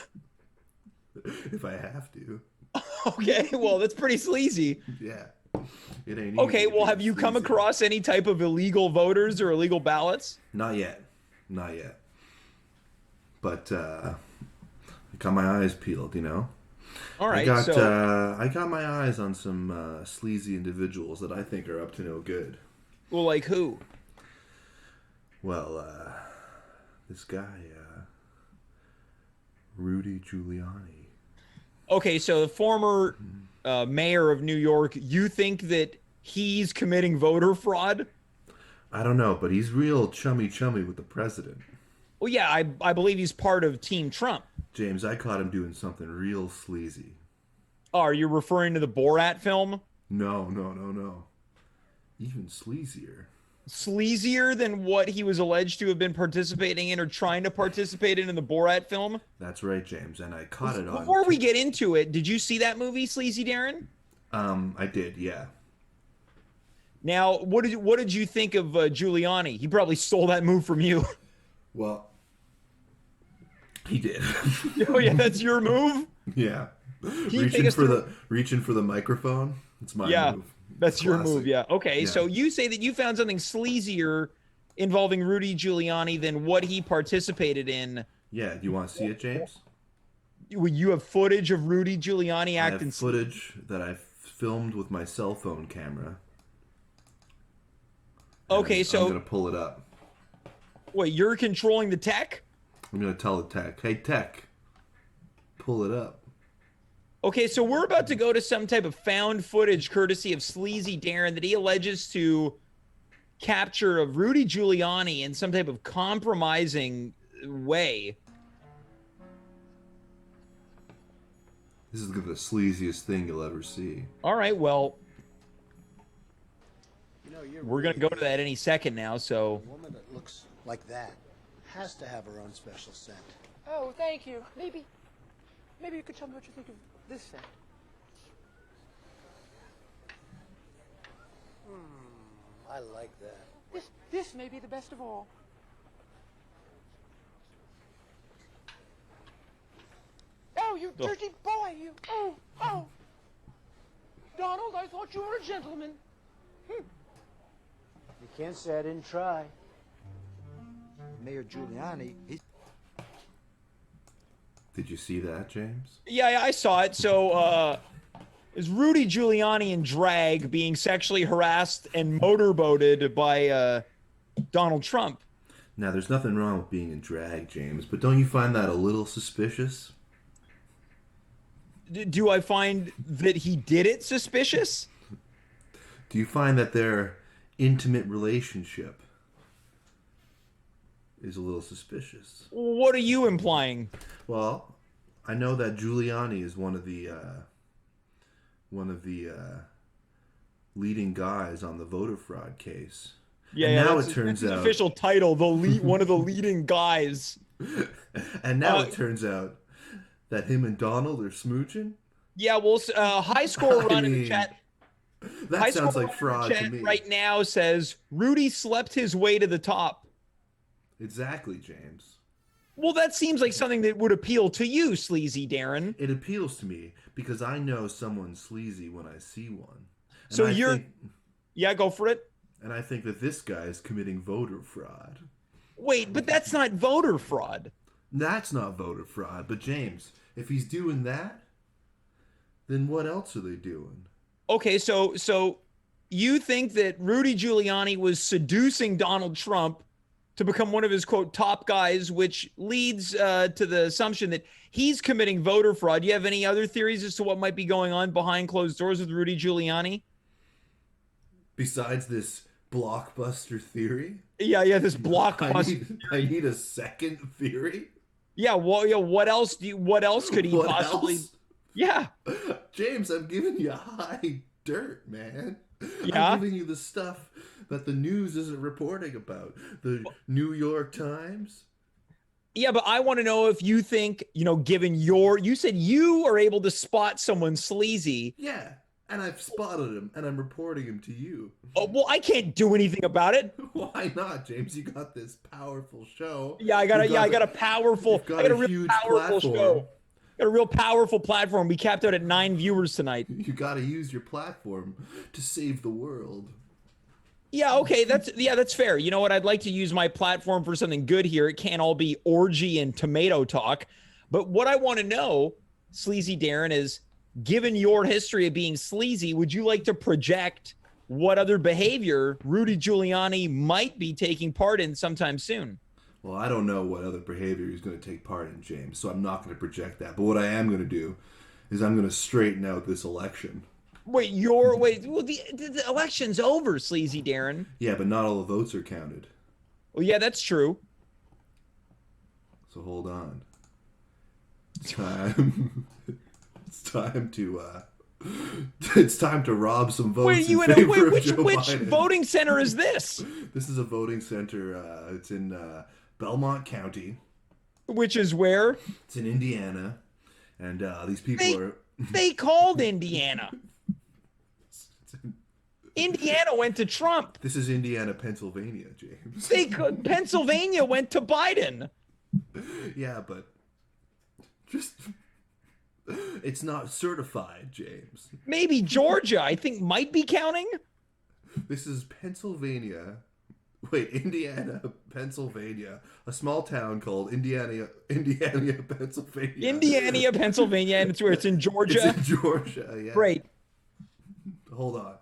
If I have to. Okay, well, that's pretty sleazy. Yeah. It ain't okay, well, have you come across any type of illegal voters or illegal ballots? Not yet. But I got my eyes peeled, you know? All right, I got my eyes on some sleazy individuals that I think are up to no good. Well, like who? Well, this guy, Rudy Giuliani. Okay, so the former mayor of New York, you think that he's committing voter fraud? I don't know, but he's real chummy with the president. Well, yeah, I believe he's part of Team Trump. James, I caught him doing something real sleazy. Oh, are you referring to the Borat film? No. Even sleazier. Sleazier than what he was alleged to have been participating in or trying to participate in the Borat film? That's right, James, and I caught it on... Before we get into it, did you see that movie, Sleazy Darren? I did, yeah. Now, what did you think of Giuliani? He probably stole that move from you. Well, he did. Oh yeah, that's your move? Yeah. Reaching for the microphone. It's my move. That's your move, yeah. Okay, yeah. So you say that you found something sleazier involving Rudy Giuliani than what he participated in. Yeah, do you want to see it, James? You have footage of Rudy Giuliani acting. I have footage that I filmed with my cell phone camera. Okay, so I'm going to pull it up. Wait, you're controlling the tech? I'm going to tell the tech, hey, tech, pull it up. Okay, so we're about to go to some type of found footage courtesy of Sleazy Darren that he alleges to capture of Rudy Giuliani in some type of compromising way. This is the sleaziest thing you'll ever see. All right, well, You know, we're going to go to that any second now, so... A woman that looks like that has to have her own special scent. Oh, thank you. Maybe you could tell me what you think of this scent. I like that. This may be the best of all. Oh, you dirty boy, you. Oh. Donald, I thought you were a gentleman. You can't say I didn't try. Mayor Giuliani, Did you see that, James? Yeah, I saw it. So, is Rudy Giuliani in drag being sexually harassed and motorboated by Donald Trump? Now, there's nothing wrong with being in drag, James, but don't you find that a little suspicious? Do I find that he did it suspicious? Do you find that their intimate relationship is a little suspicious? What are you implying? Well, I know that Giuliani is one of the leading guys on the voter fraud case. Yeah, and yeah, now that's it turns his out official title, one of the leading guys. And now it turns out that him and Donald are smooching. Yeah, well, high score run in the chat. That sounds like fraud to me. Right now says Rudy slept his way to the top. Exactly, James. Well, that seems like something that would appeal to you, Sleazy Darren. It appeals to me because I know someone's sleazy when I see one. And So yeah, go for it. And I think that this guy is committing voter fraud. Wait, but that's not voter fraud. That's not voter fraud. But James, if he's doing that, then what else are they doing? Okay, so you think that Rudy Giuliani was seducing Donald Trump to become one of his, quote, top guys, which leads to the assumption that he's committing voter fraud. Do you have any other theories as to what might be going on behind closed doors with Rudy Giuliani? Besides this blockbuster theory? Yeah, this blockbuster. I need a second theory? Yeah, well, what else could he possibly... Else? Yeah. James, I'm giving you high dirt, man. Yeah? I'm giving you the stuff that the news isn't reporting about. The New York Times. Yeah, but I want to know if you think, given you said you are able to spot someone sleazy. Yeah, and I've spotted him, and I'm reporting him to you. Oh, well, I can't do anything about it. Why not, James? You got this powerful show. Yeah, I got a powerful show. Got a real powerful platform. We capped out at 9 viewers tonight. You got to use your platform to save the world. Yeah, okay, that's fair. You know what? I'd like to use my platform for something good here. It can't all be orgy and tomato talk. But what I want to know, Sleazy Darren, is given your history of being sleazy, would you like to project what other behavior Rudy Giuliani might be taking part in sometime soon? Well, I don't know what other behavior he's going to take part in, James, so I'm not going to project that. But what I am going to do is I'm going to straighten out this election. Well, the election's over, Sleazy Darren. Yeah, but not all the votes are counted. Well, yeah, that's true. So hold on. It's time. It's time to rob some votes. Which voting center is this? This is a voting center. It's in Belmont County. Which is where? It's in Indiana, and these people They called Indiana. Indiana went to Trump. This is Indiana, Pennsylvania, James. Pennsylvania went to Biden. Yeah, but it's not certified, James. Maybe Georgia, I think, might be counting. This is Pennsylvania. Wait, Indiana, Pennsylvania. A small town called Indiana, Pennsylvania. Indiana, Pennsylvania, and it's in Georgia. It's in Georgia, yeah. Great. Hold on.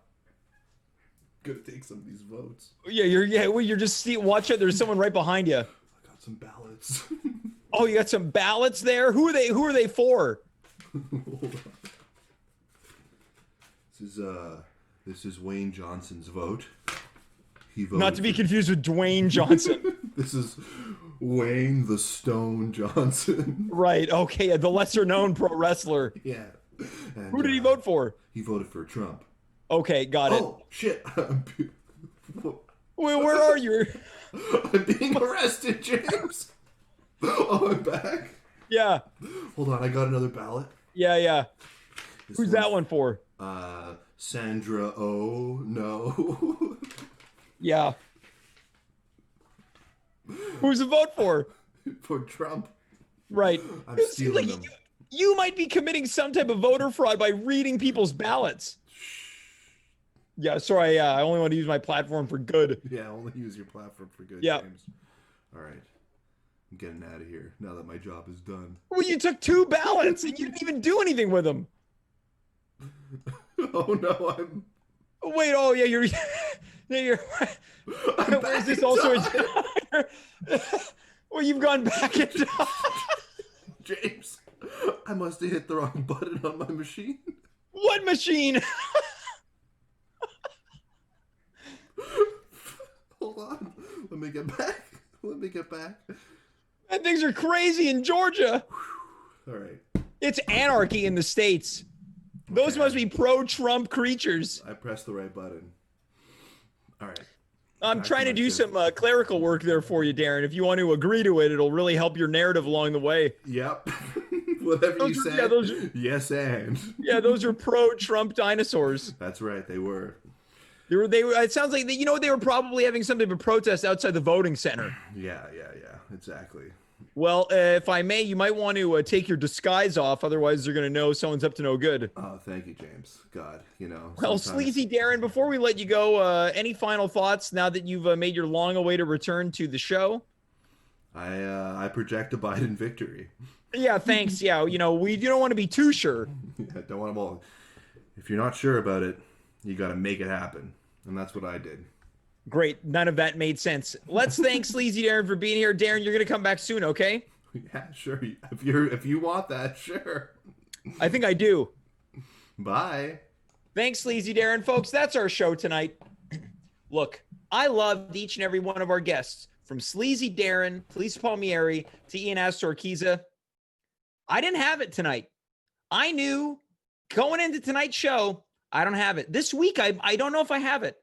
Gonna take some of these votes. Yeah, you're just watch it. There's someone right behind you. I got some ballots. Oh, you got some ballots there? Who are they for? Hold on. This is Wayne Johnson's vote. He voted Not to be confused with Dwayne Johnson. This is Wayne the Stone Johnson. Right. Okay. The lesser known pro wrestler. Yeah. And, Who did he vote for? He voted for Trump. Okay, got it. Oh, shit. Wait, where are you? I'm being arrested, James. Oh, I'm back. Yeah. Hold on, I got another ballot. Yeah. Who's that one for? Sandra O. No. Yeah. Who's the vote for? For Trump. Right. I'm stealing them. You might be committing some type of voter fraud by reading people's ballots. Yeah, sorry. I only want to use my platform for good. Yeah, only use your platform for good, Yeah. James. All right. I'm getting out of here now that my job is done. Well, you took 2 ballots and you didn't even do anything with them. Oh, no, I'm... Wait, oh, yeah, you're... Where's this also? Well, you've gone back in time. James, I must have hit the wrong button on my machine. What machine? Hold on. Let me get back. And things are crazy in Georgia. All right. It's anarchy in the States. Those must be pro-Trump creatures. I pressed the right button. All right. I'm Back trying to do shift. some clerical work there for you, Darren. If you want to agree to it, it'll really help your narrative along the way. Yep. Whatever you said. Yes, and. Yeah, those are pro-Trump dinosaurs. That's right. They were. They were. It sounds like they were probably having some type of protest outside the voting center. Yeah. Exactly. Well, if I may, you might want to take your disguise off. Otherwise, they're going to know someone's up to no good. Oh, thank you, James. God, Well, Sleazy Darren, before we let you go, any final thoughts now that you've made your long-awaited return to the show? I project a Biden victory. Yeah, thanks. Yeah, you don't want to be too sure. Yeah, don't want them all. If you're not sure about it, you got to make it happen, and that's what I did. Great. None of that made sense. Let's thank Sleazy Darren for being here. Darren, you're going to come back soon, okay? Yeah, sure. If you want that, sure. I think I do. Bye. Thanks, Sleazy Darren. Folks, that's our show tonight. Look, I loved each and every one of our guests, from Sleazy Darren, Police Palmieri, to Ian Astorquiza. I didn't have it tonight. I knew going into tonight's show, I don't have it. This week, I don't know if I have it.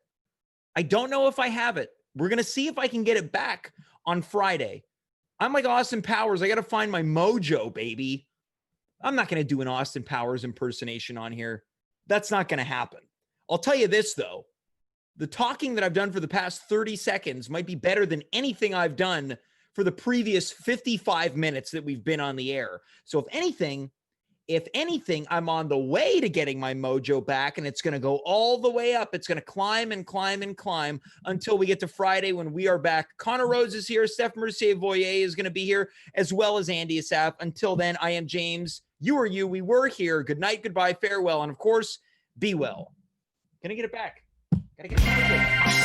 I don't know if I have it. We're going to see if I can get it back on Friday. I'm like Austin Powers. I got to find my mojo, baby. I'm not going to do an Austin Powers impersonation on here. That's not going to happen. I'll tell you this, though. The talking that I've done for the past 30 seconds might be better than anything I've done for the previous 55 minutes that we've been on the air. So if anything, I'm on the way to getting my mojo back, and it's going to go all the way up. It's going to climb and climb and climb until we get to Friday when we are back. Connor Rose is here. Steph Mercier-Voyer is going to be here, as well as Andy Asaf. Until then, I am James. You are you. We were here. Good night, goodbye, farewell, and of course, be well. Gonna get it back. Gotta get it back.